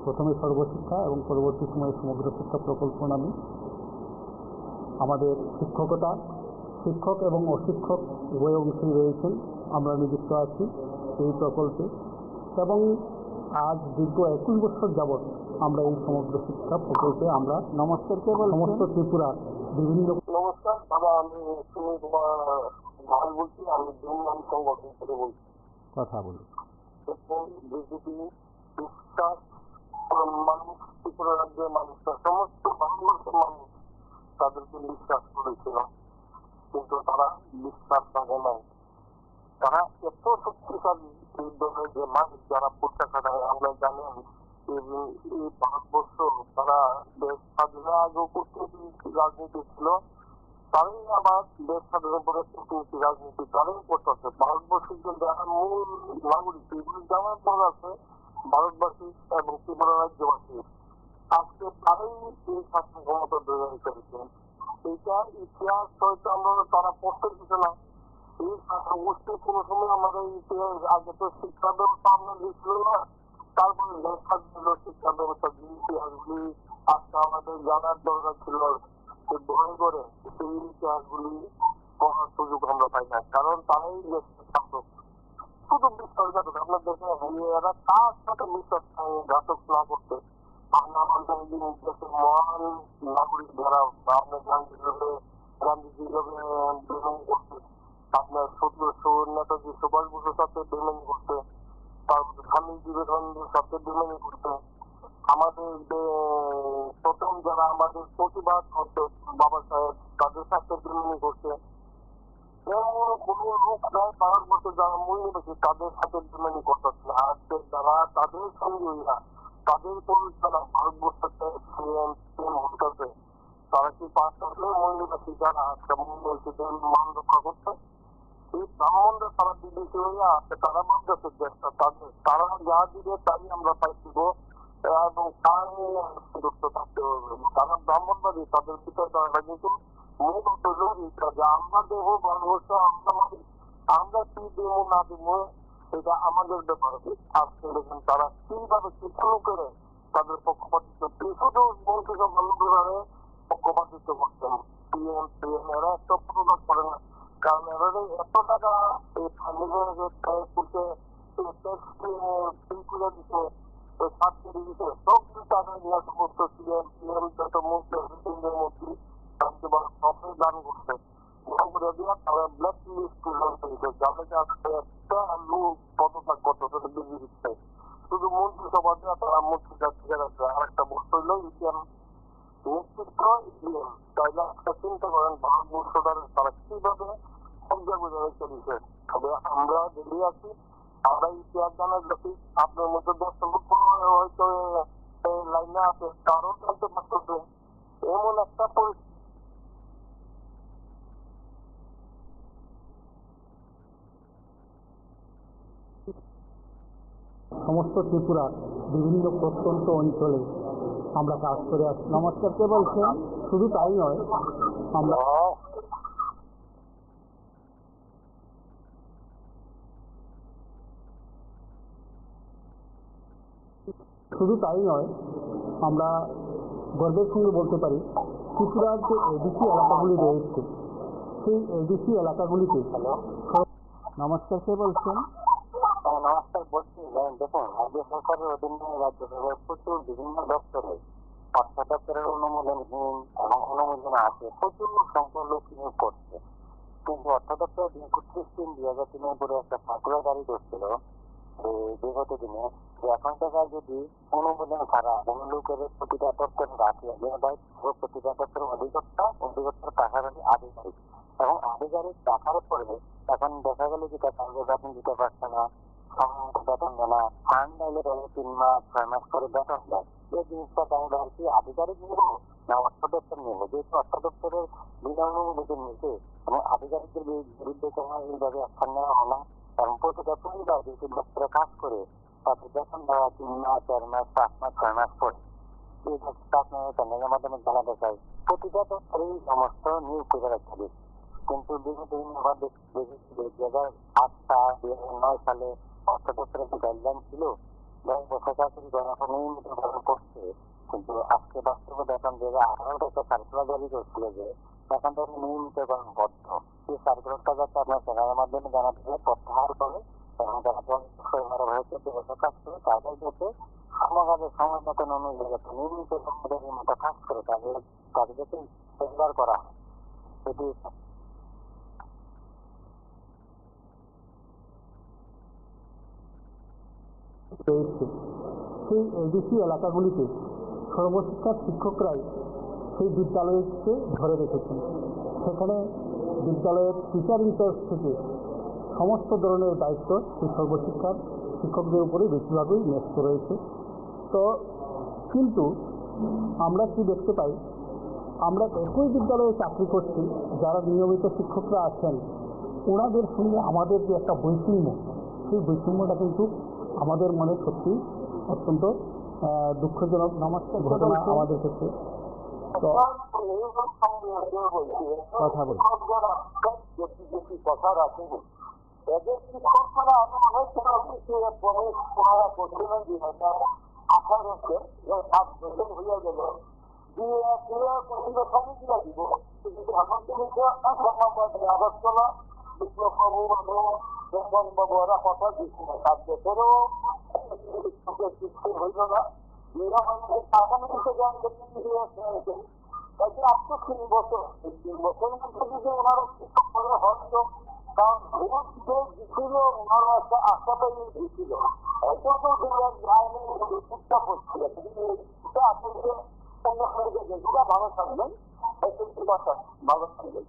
প্রথমে সর্বশিক্ষা এবং পরবর্তী সময়ে সমগ্র শিক্ষা প্রকল্প নামে আমাদের শিক্ষক এবং অশিক্ষক উভয় অংশেই রয়েছেন, আমরা নিযুক্ত আছি এই প্রকল্পে। এবং আজ দীর্ঘ 21 বছর যাবৎ আমরা এই সমগ্র শিক্ষা প্রকল্পে আমরা নমস্কার কেবল সমস্ত ত্রিপুরা বিভিন্ন। নমস্কার দাদা, আমি সুনীল কুমার ভাই বলছি, আমি দুর্নাম সংগঠন থেকে বলছি। কথা বলুন। বিজেপি বিশ্বাস মানুষ, ত্রিপুরা রাজ্যের মানুষরা সমস্ত ভারতবর্ষের মানুষ তাদেরকে বিশ্বাস করেছিল, কিন্তু তারা বিশ্বাস রাখে নাই। তারা এত শক্তিশালী এই দলের যে মানুষ যারা পতাকা দেয়, আমরা জানেন এই ভারতবর্ষ তারা দেশ স্বাধীনের আগেও করতে রাজনীতি ছিল, তারাই দেশ স্বাধীনের পরে রাজনীতি তারাই করতেছে। ভারতবর্ষের যে যারা মূল নাগরিক সেগুলি জানার পর আছে ভারতবাসী এবং ত্রিপুরা রাজ্যবাসী, আজকে তারাই এই শাসন ক্ষমতা ধরে করেছে। এটা ইতিহাস হয়তো আমরা তারা পড়তে দিতে না। এই শাসন গোষ্ঠী কোনো সময় আমাদের ইতিহাস আগে তো শিক্ষা ব্যবস্থা আমরা দিচ্ছিল না, তারপরে লেখা দিল শিক্ষা ব্যবস্থা যে ইতিহাসগুলি আজকে আমাদের জানার দরকার ছিল ভয় করে সেই ইতিহাসগুলি পড়ার সুযোগ আমরা পাই না, কারণ তারাই শাসক। শুধু বিশ্বাসঘাতক। আপনার দেখেন এরা কার সাথে বিশ্বাসঘাতক না করতে আমাদের দেশের মহান নাগরিক যারা আপনার গান্ধীজি বেমানি করতে, আপনার নেতাজি সুভাষ বসুর সাথে বেমানি করতে, তারপরে স্বামী বিবেকানন্দের সাথে বেমানি করতে, আমাদের যে প্রথম যারা আমাদের প্রতিবাদ করতে বাবা সাহেব তাদের সাথে বেমানি করতে, এমন কোন লোক নাই ভারতবর্ষে যারা মূল্যবাসী তাদের সাথে বেমানি করতেছে। আজকে যারা তাদের সঙ্গে তাদের যারা ভারতবর্ষকে হচ্ছে তারা কি পারতেছে মূল্যবাসী যারা আজকে মূল্যবাসীদের মান রক্ষা করছে? এই ব্রাহ্মণরা তারা বিদেশি হইয়া আছে, তারা ভাবতেছে দেশটা তাদের, তারা যা দিবে তাই আমরা পাই দিব এবং তাই যুক্ত থাকতে হবে। তারা ব্রাহ্মণবাদী, তাদের বিচারধারা কিন্তু মূলত যে আমরা দেবো ভারতবর্ষ আমরা কি দেবো না দেবো সেটা আমাদের ব্যাপার। আজকে দেখুন তারা কিভাবে শিক্ষণ করে তাদের পক্ষপাতিত্ব শুধু মন্ত্রিসভা ভালো করে পক্ষপাতিত্ব করছেন। এরা একটা প্রকাশ করে না, কারণ এরা এত টাকা করছে দিচ্ছে সাবসিডি দিচ্ছে, সব টাকা নিয়ে সমস্ত যত মন্ত্রী দান করছে তারা ব্ল্যাক লিস্ট যাদেরকে আজকে একটা লোক পদত্যাগ করতে বেরিয়ে দিচ্ছে। শুধু মন্ত্রিসভা দেওয়া তারা মন্ত্রীরা ঠিক আছে। আর একটা বস্তু হইল ইন্ডিয়ান নেতৃত্ব ইন্ডিয়ান, তাইলে একটা চিন্তা করেন ভারতবর্ষটার তারা কিভাবে কবজা করে রেখে দিচ্ছে। তবে আমরা বেরিয়ে আছি, আমরা ইতিহাস জানার লোক, আপনার মধ্যে 10 লক্ষ হয়তো লাইনে আছে, তারও জানতে পারতেছে এমন একটা পরিস্থিতি। সমস্ত ত্রিপুরার বিভিন্ন প্রত্যন্ত অঞ্চলে আমরা কাজ করে আসছি। নমস্কার, কে বলছেন? শুধু তাই নয়, আমরা আমরা গর্বের সঙ্গে বলতে পারি ত্রিপুরার যে এডিসি এলাকাগুলি রয়েছে সেই এডিসি এলাকাগুলিতে। নমস্কার, কে বলছেন? নমস্কার, বলছি দেখুন রাজ্য সরকারের অধীনে রাজ্য সরকার প্রচুর বিভিন্ন দপ্তরে অর্থ দপ্তরের অনুমোদনহীন এবং অনুমোদন আছে, প্রচুর সংখ্যক লোক নিয়োগ করছে। কিন্তু অর্থ দপ্তর 2003 পরে একটা সার্কুলার জারি করছিল বিগত দিনে যে এখন থেকে যদি অনুমোদন ছাড়া কোন লোকের প্রতিটা দপ্তরে রাখে, প্রতিটা দপ্তরের অধিকর্তার পাশাপাশি আধিকারিক এবং আধিকারিক রাখার পরে এখন দেখা গেল যে তার বেতন দিতে পারছে না, বেতন দেয় না, ফান্ড আইলে 3 মাস 6 মাস করে বেতন দেয়। এই জিনিসটা তাহলে আর কি আধিকারিক নিব না অর্থ দপ্তর নিব? যেহেতু অর্থ দপ্তরের বিনা অনুমোদন নিচ্ছে এবং আধিকারিকদের বিরুদ্ধে তোমার এইভাবে অ্যাকশন নেওয়া হয় না, এবং প্রতিটা পরিবার যেহেতু দপ্তরে কাজ করে তাদের বেতন দেওয়া 3 মাস 4 মাস 5 মাস 6 মাস পরে এই আপনার চ্যানেলের মাধ্যমে জানাতে চাই প্রতিটা দপ্তরেই সমস্ত নিয়োগ করে রাখতে হবে। কিন্তু বিগত দিন আবার দেখি 2008-2009 সালে অর্থ দপ্তরের যে গাইডলাইন ছিল 10 বছর চাকরি করা নিয়মিত ভাবে করছে, কিন্তু আজকে বাস্তবে দেখেন 2018 থেকে সার্কুলার জারি করছিল যে এখন থেকে নিয়মিতকরণ বদ্ধ। এই সার্কুলারটা যাতে আপনার চ্যানেলের মাধ্যমে জানাতে হবে প্রত্যাহার করে এবং যারা 10 হয়েছে 2 বছর কাজ করে তাদের যাতে সমভাবে সময় মতন অনুযায়ী যাতে নিয়মিত কর্মচারীর মতো কাজ করে তাদের যাতে রোজগার করা হয় সেটি রয়েছে। সেই এডিসি এলাকাগুলিতে সর্বশিক্ষার শিক্ষকরাই সেই বিদ্যালয়কে ধরে রেখেছেন। সেখানে বিদ্যালয়ের টিচার ইনচার্জ থেকে সমস্ত ধরনের দায়িত্ব সেই সর্বশিক্ষার শিক্ষকদের উপরে বেশিরভাগই ন্যস্ত রয়েছে। তো কিন্তু আমরা কি দেখতে পাই আমরা একই বিদ্যালয়ে চাকরি করছি, যারা নিয়মিত শিক্ষকরা আছেন ওনাদের সঙ্গে আমাদের যে একটা বৈষম্য, সেই বৈষম্যটা কিন্তু আমাদের মনে সত্যি অত্যন্ত দুঃখজনক ঘটনা আমাদের ক্ষেত্রে। তো কথা বলি কথা রাখে এদের শিক্ষকরা অনেক ওনারা করছিলেন 2018-তে 7 বছর হয়ে গেল দিয়ে দিব কিন্তু আগরতলা বিপ্লববাবু বাবু ওরা কথা দিচ্ছে না 7 বছরও হইল না এরা টাকা নিতে যান আজকে 3 বছর 3 বছরের মধ্যে যদি ওনারা শিক্ষক করে হয়তো কারণ ভোট যে দিছিল ওনারা একটা আশা পেয়ে দিয়েছিল এটা তো শিক্ষা করছিল এটা আসলে অন্য যেটা ভালো থাকবেন ভালো থাকবেন।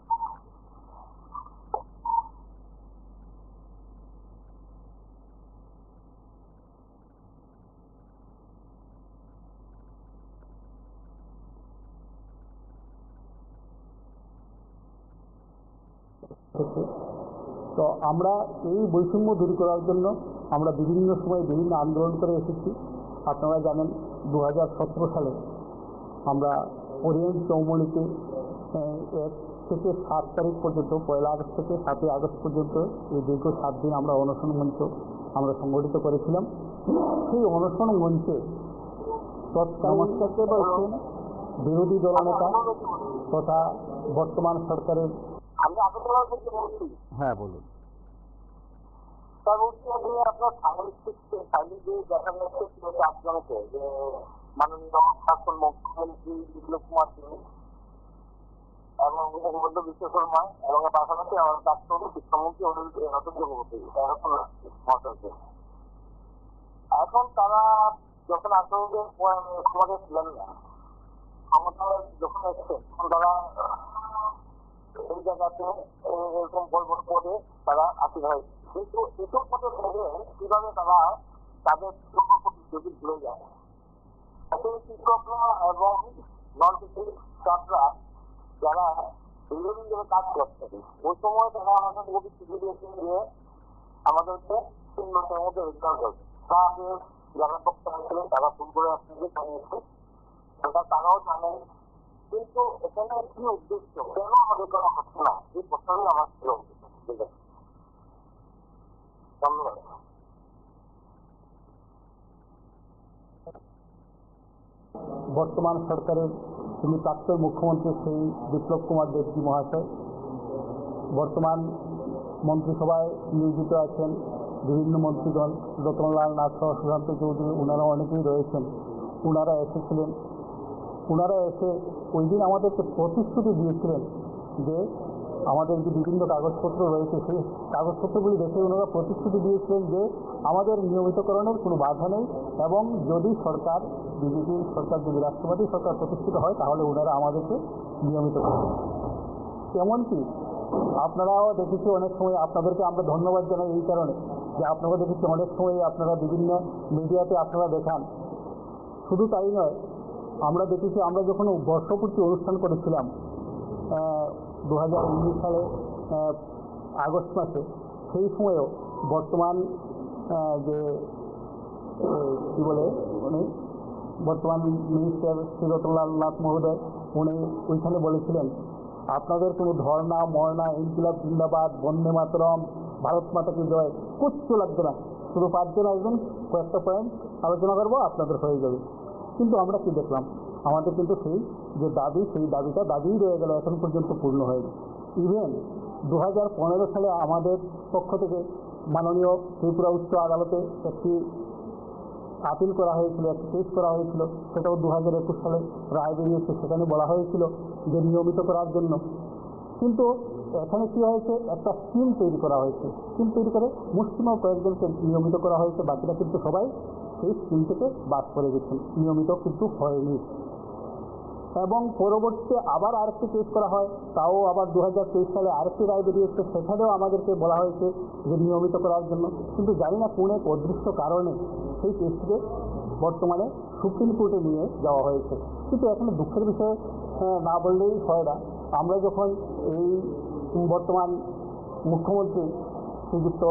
তো আমরা এই বৈষম্য দূর করার জন্য আমরা বিভিন্ন সময় বিভিন্ন আন্দোলন করে এসেছি। আপনারা জানেন 2017 সালে আমরা ওরিয়েন্ট চৌমুহনীতে 1 থেকে 7 তারিখ পর্যন্ত 1 আগস্ট থেকে 7 আগস্ট পর্যন্ত এই দীর্ঘ 7 দিন আমরা অনশন মঞ্চ আমরা সংগঠিত করেছিলাম। সেই অনশন মঞ্চে তৎকালীন বলছেন বিরোধী দলনেতা তথা বর্তমান সরকারের আমি আগরতলা থেকে বলছি। হ্যাঁ বলুন। তার মধ্যে আপনার সাংবাদিক দেখা যাচ্ছে 4 জনকে যে মাননীয় শাসন মুখ্যমন্ত্রী বিপ্লব কুমার সিং এবং হিমন্ত বিশ্ব শর্মা এবং পাশাপাশি আমার প্রাক্তন শিক্ষামন্ত্রী রতন চক্রবর্তী মহাশয়কে। এখন তারা যখন আসলে সমাজে ছিলেন না, ক্ষমতা যখন এসছে তখন তারা এই জায়গাতে এরকম বলবৎ করে তারা আসীন হয়। কিন্তু এসব পথে ভেবে কিভাবে তারা তাদের প্রতিযোগী ভুলে যায়। আসলে শিক্ষকরা এবং নন টিচিং স্টাফরা যারা দীর্ঘদিন ধরে কাজ করছেন ওই সময় তারা আমাদের প্রতিশ্রুতি দিয়েছেন যে আমাদেরকে 3 মাসের মধ্যে রোজগার করবে। তাদের যারা বক্তারা ছিলেন তারা ফোন করে আপনাকে জানিয়েছে, সেটা তারাও জানেন। কিন্তু এখানে কি উদ্দেশ্য, কেন আমাদের করা হচ্ছে না, এই প্রশ্নই আমার ছিল। ঠিক আছে, ধন্যবাদ। বর্তমান সরকারের তিনি প্রাক্তন মুখ্যমন্ত্রী শ্রী বিপ্লব কুমার দেবজি মহাশয় বর্তমান মন্ত্রিসভায় নিয়োজিত আছেন। বিভিন্ন মন্ত্রীগণ রতনলাল নাথ সহ সুশান্ত চৌধুরী ওনারা অনেকেই রয়েছেন। ওনারা এসেছিলেন। ওনারা এসে ওই দিন আমাদেরকে প্রতিশ্রুতি দিয়েছিলেন যে আমাদের যে বিভিন্ন কাগজপত্র রয়েছে সেই কাগজপত্রগুলি দেখে ওনারা প্রতিশ্রুতি দিয়েছিলেন যে আমাদের নিয়মিতকরণের কোনো বাধা নেই এবং যদি সরকার বিজেপি সরকার যদি রাষ্ট্রবাদী সরকার প্রতিষ্ঠিত হয় তাহলে ওনারা আমাদেরকে নিয়মিত করবেন। এমনকি আপনারাও দেখেছি অনেক সময়, আপনাদেরকে আমরা ধন্যবাদ জানাই এই কারণে যে আপনারা দেখেছি অনেক সময় আপনারা বিভিন্ন মিডিয়াতে আপনারা দেখান। শুধু তাই নয়, আমরা দেখেছি আমরা যখন বর্ষপূর্তি অনুষ্ঠান করেছিলাম 2019 সালে আগস্ট মাসে, সেই সময়েও বর্তমান যে কী বলে উনি বর্তমান মিনিস্টার শ্রী রতনলাল নাথ মহোদয় উনি ওইখানে বলেছিলেন আপনাদের কোনো ধর্না মরনা ইনকিলাব জিন্দাবাদ বন্দে মাতরম ভারত মাতাকে জয় কিচ্ছু লাগবে না, শুধু 5 জন আসবেন, কয়েকটা পয়েন্ট আলোচনা করবো, আপনাদের হয়ে যাবে। কিন্তু আমরা কি দেখলাম, আমাদের কিন্তু সেই যে দাবি সেই দাবিই রয়ে গেল, এখন পর্যন্ত পূর্ণ হয়নি। ইভেন 2015 সালে আমাদের পক্ষ থেকে মাননীয় ত্রিপুরা উচ্চ আদালতে একটি আপিল করা হয়েছিল, একটি কেস করা হয়েছিল, সেটাও 2021 সালে রায় বেরিয়েছে। সেখানে বলা হয়েছিল যে নিয়মিত করার জন্য, কিন্তু এখানে কী হয়েছে, একটা স্কিম তৈরি করা হয়েছে। স্কিম তৈরি করে মুসলিম কয়েকজনকে নিয়মিত করা হয়েছে, বাকিরা কিন্তু সবাই সেই স্কিম থেকে বাদ করে গেছেন, নিয়মিত কিন্তু হয়নি। এবং পরবর্তীতে আবার আরেকটি কেস করা হয়, তাও আবার 2023 সালে আরেকটি রায় বেরিয়েছে, সেখানেও আমাদেরকে বলা হয়েছে যে নিয়মিত করার জন্য। কিন্তু জানি না কোন এক অদৃশ্য কারণে সেই কেসটিকে বর্তমানে সুপ্রিম কোর্টে নিয়ে যাওয়া হয়েছে। কিন্তু এখানে দুঃখের বিষয় না বললেই হয় না। আমরা যখন এই বর্তমান মুখ্যমন্ত্রী শ্রীযুক্ত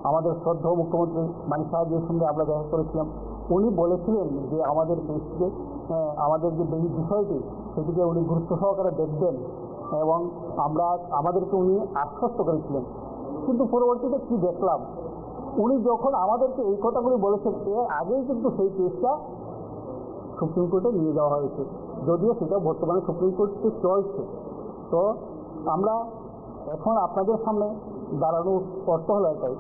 আমাদের শ্রদ্ধেয় মুখ্যমন্ত্রী মানিক সাহাজির সঙ্গে আমরা দেখা করেছিলাম, উনি বলেছিলেন যে আমাদের দেশকে আমাদের যে এই বিষয়টি সেটিকে উনি গুরুত্ব সহকারে দেখবেন এবং আমাদেরকে উনি আশ্বস্ত করেছিলেন। কিন্তু পরবর্তীতে কি দেখলাম, উনি যখন আমাদেরকে এই কথাগুলি বলেছেন এর আগেই কিন্তু সেই কেসটা সুপ্রিম কোর্টে নিয়ে যাওয়া হয়েছে, যদিও সেটা বর্তমানে সুপ্রিম কোর্টে চলছে। তো আমরা এখন আপনাদের সামনে দাঁড়ানোর অর্থ হলো এটাই,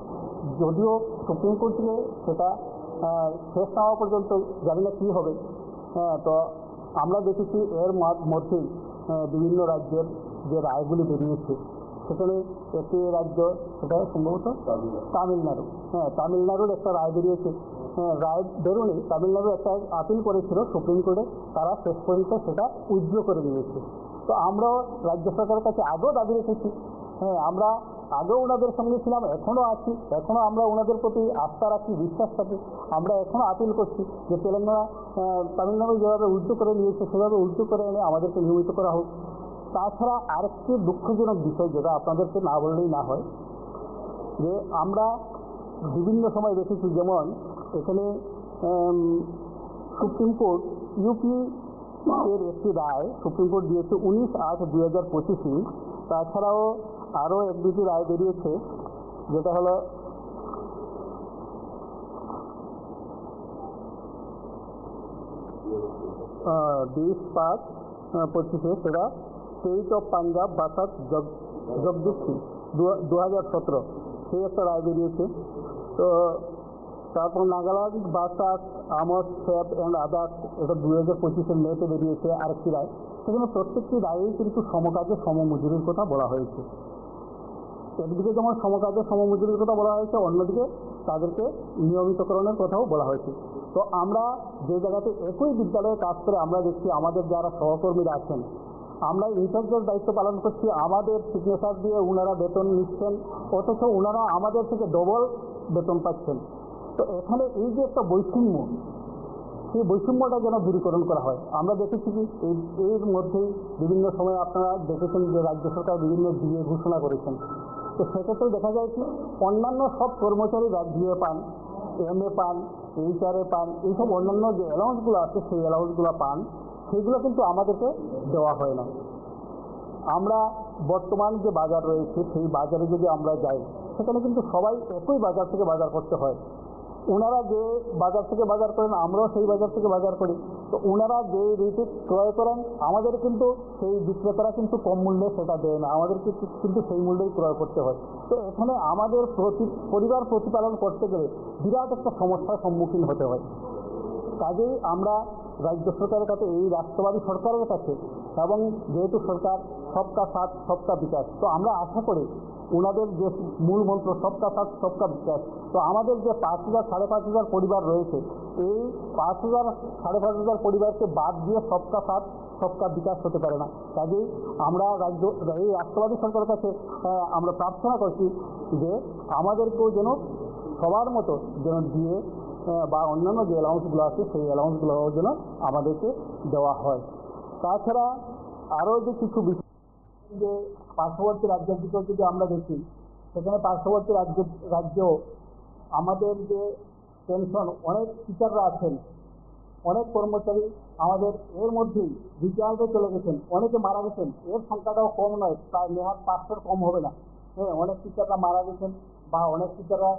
যদিও সুপ্রিম কোর্ট থেকে সেটা শেষ না হওয়া পর্যন্ত জানি না কী হবে। তো আমরা দেখেছি এর মধ্যেই বিভিন্ন রাজ্যের যে রায়গুলি বেরিয়েছে, সেখানে একটি রাজ্য, সেটা সম্ভবত তামিলনাড়ু, তামিলনাড়ুর একটা রায় বেরিয়েছে। রায় বেরোনি, তামিলনাড়ু একটা আপিল করেছিল সুপ্রিম কোর্টে, তারা শেষ পর্যন্ত সেটা উইথড্র করে নিয়েছে। তো আমরাও রাজ্য সরকারের কাছে আগেও দাবি রেখেছি, আমরা আগেও ওনাদের সঙ্গে ছিলাম, এখনও আছি, এখনও আমরা ওনাদের প্রতি আস্থা রাখি, বিশ্বাস রাখি। আমরা এখনও আপিল করছি যে তামিলনাড়ু যেভাবে উইথড্র করে নিয়েছে সেভাবে উইথড্র করে এনে আমাদেরকে নিয়মিত করা হোক। তাছাড়া আরেকটি দুঃখজনক বিষয়, যেটা আপনাদেরকে না বললেই না হয়, যে আমরা বিভিন্ন সময় দেখেছি, যেমন এখানে সুপ্রিম কোর্ট ইউপি এর একটি রায় সুপ্রিম কোর্ট দিয়েছে 19/8/2025। তাছাড়াও আরও এক দুটি রায় বেরিয়েছে, যেটা হলো 20/5/25, সেটা state of Punjab versus Jagdeep Singh 2017, সেই একটা রায় বেরিয়েছে। তো তারপর Nagaland versus Amr safe and others, এটা 2025 মেতে বেরিয়েছে আরেকটি রায়। সেখানে প্রত্যেকটি রায়েই কিন্তু সমকাজে সমমজুরির কথা বলা হয়েছে। একদিকে যেমন সমকাজে সমমজুরির কথা বলা হয়েছে, অন্যদিকে তাদেরকে নিয়মিতকরণের কথাও বলা হয়েছে। তো আমরা যে জায়গাতে একই বিদ্যালয়ে কাজ করে আমরা দেখছি আমাদের যারা সহকর্মীরা আছেন, আমরা ইনচার্জের দায়িত্ব পালন করছি, আমাদের সিগনেচার দিয়ে ওনারা বেতন নিচ্ছেন, অথচ ওনারা আমাদের থেকে ডবল বেতন পাচ্ছেন। তো এখানে এই যে একটা বৈষম্য, সেই বৈষম্যটা যেন দূরীকরণ করা হয়। আমরা দেখেছি কি এর মধ্যেই বিভিন্ন সময় আপনারা দেখেছেন যে রাজ্য সরকার বিভিন্ন ডিএ ঘোষণা করেছেন। তো সেক্ষেত্রে দেখা যায় কি অন্যান্য সব কর্মচারীরা ডিএ পান, এমএ পান, এইচআরএ পান, এইসব অন্যান্য যে অ্যালাউন্সগুলো আছে সেই অ্যালাউন্সগুলো পান, সেগুলো কিন্তু আমাদেরকে দেওয়া হয় না। আমরা বর্তমান যে বাজার রয়েছে সেই বাজারে যদি আমরা যাই, সেখানে কিন্তু সবাই একই বাজার থেকে বাজার করতে হয়। ওনারা যে বাজার থেকে বাজার করেন, আমরাও সেই বাজার থেকে বাজার করি। তো ওনারা যে রেটে ক্রয় করেন, আমাদের কিন্তু সেই বিক্রেতারা কিন্তু কম মূল্যে সেটা দেয় না, আমাদেরকে কিন্তু সেই মূল্যেই ক্রয় করতে হয়। তো এখানে আমাদের পরিবার প্রতিপালন করতে গেলে বিরাট একটা সমস্যার সম্মুখীন হতে হয়। কাজেই আমরা রাজ্য সরকারের কাছে, এই রাষ্ট্রবাদী সরকারের কাছে, এবং যেহেতু সরকার সবকা সাথ সবকা বিকাশ, তো আমরা আশা করি ওনাদের যে মূল মন্ত্র সবকা সাথ সবকা বিকাশ, তো আমাদের যে 5,000 5,500 পরিবার রয়েছে, এই 5,000 5,500 পরিবারকে বাদ দিয়ে সবকা সাথ সবকা বিকাশ হতে পারে না। কাজেই আমরা এই রাষ্ট্রবাদী সরকারের কাছে আমরা প্রার্থনা করছি যে আমাদেরকেও যেন সবার মতো যেন দিয়ে বা অন্যান্য যে অ্যালাউন্সগুলো আছে সেই অ্যালাউন্সগুলোও যেন আমাদেরকে দেওয়া হয়। তাছাড়া আরও যে কিছু বিষয়, যে পার্শ্ববর্তী রাজ্যের দিকেও যদি আমরা দেখি, সেখানে পার্শ্ববর্তী রাজ্যেও আমাদের যে পেনশন, অনেক টিচাররা আছেন, অনেক কর্মচারী আমাদের এর মধ্যেই রিটায়ার্ডে চলে গেছেন, অনেকে মারা গেছেন। এর সংখ্যাটাও কম নয়, প্রায় 500 কম হবে না। অনেক টিচাররা মারা গেছেন বা অনেক টিচাররা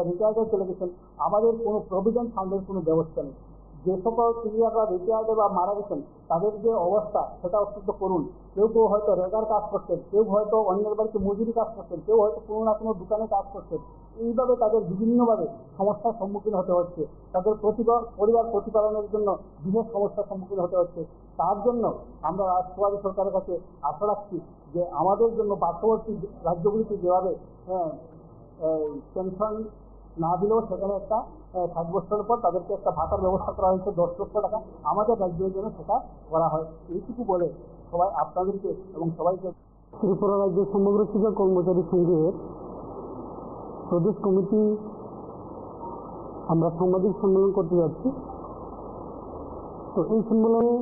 রিটায়ার্ডে চলে গেছেন। আমাদের কোনো প্রভিডেন্ট ফান্ডের কোনো ব্যবস্থা নেই। যে সকল টিচাররা রিটায়ার্ডে বা মারা গেছেন তাদের যে অবস্থা, সেটা অত্যন্ত করুণ। কেউ কেউ হয়তো রেগার কাজ করতেন, কেউ হয়তো অন্যের বাড়িতে মজুরি কাজ করতেন, কেউ হয়তো কোনো না কোনো দোকানে কাজ করতেন। এইভাবে তাদের বিভিন্নভাবে সমস্যার সম্মুখীন হতে হচ্ছে, তাদের পরিবার প্রতিপালনের জন্য বিশেষ সমস্যার সম্মুখীন হতে হচ্ছে। তার জন্য আমরা রাষ্ট্রবাদী সরকারের কাছে আশা রাখছি যে আমাদের জন্য পার্শ্ববর্তী রাজ্যগুলিতে যেভাবে পেনশন না দিলেও সেখানে একটা 60 বছরের পর তাদেরকে একটা ভাতার ব্যবস্থা করা হয়েছে 10 লক্ষ টাকা, আমাদের রাজ্যের জন্য সেটা করা হয়। এইটুকু বলে সবাই আপনাদেরকে এবং সবাইকে ত্রিপুরা রাজ্যের সমগ্র শিক্ষা কর্মচারী সংঘের প্রদেশ কমিটি আমরা সাংবাদিক সম্মেলন করতে যাচ্ছি। তো এই সম্মেলনে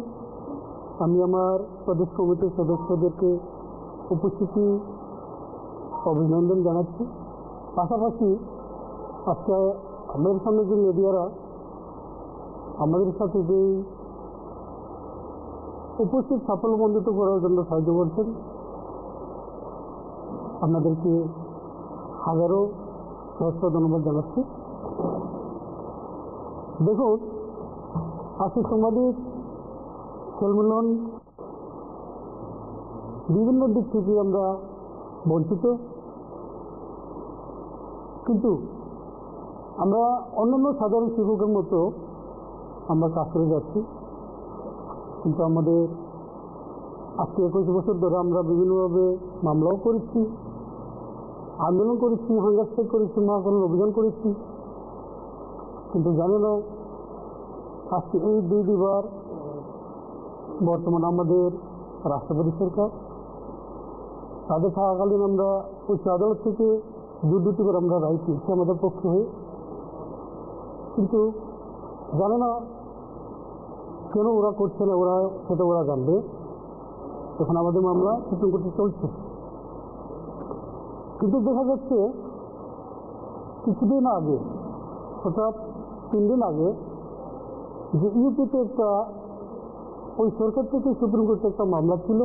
আমি আমার প্রদেশ কমিটির সদস্যদেরকে উপস্থিতি অভিনন্দন জানাচ্ছি। পাশাপাশি আজকে আমাদের সামনে যে মিডিয়ারা আমাদের সাথে যে উপস্থিত সাফল্যমণ্ডিত করার জন্য সাহায্য করছেন, আপনাদেরকে হাজারো সহস্র ধন্যবাদ জানাচ্ছি। দেখুন, আজকে সাংবাদিক সম্মেলন বিভিন্ন দিক থেকে আমরা বঞ্চিত, কিন্তু আমরা অন্যান্য সাধারণ শিক্ষকের মতো আমরা কাজ করে যাচ্ছি। কিন্তু আমাদের আজকে 21 বছর ধরে আমরা বিভিন্নভাবে মামলাও করেছি, আন্দোলন করেছি, হাঙ্গার স্ট্রাইক করেছি, মহাকরণ অভিযান করেছি, কিন্তু জানি না আজকে এই দুইবার বর্তমান আমাদের রাষ্ট্রপতি সরকার, তাদের থাকাকালীন আমরা উচ্চ আদালত থেকে দুটি করে আমরা রায় পেয়েছি আমাদের পক্ষে হয়ে, কিন্তু জানে না কেন ওরা করছে না, ওরা সেটা ওরা জানবে। এখন আমাদের মামলা সুপ্রিম কোর্টে চলছে, কিন্তু দেখা যাচ্ছে কিছুদিন আগে, অর্থাৎ 3 দিন আগে, যে ইউপিতে একটা ওই সরকার থেকে সুপ্রিম কোর্টে একটা মামলা ছিল,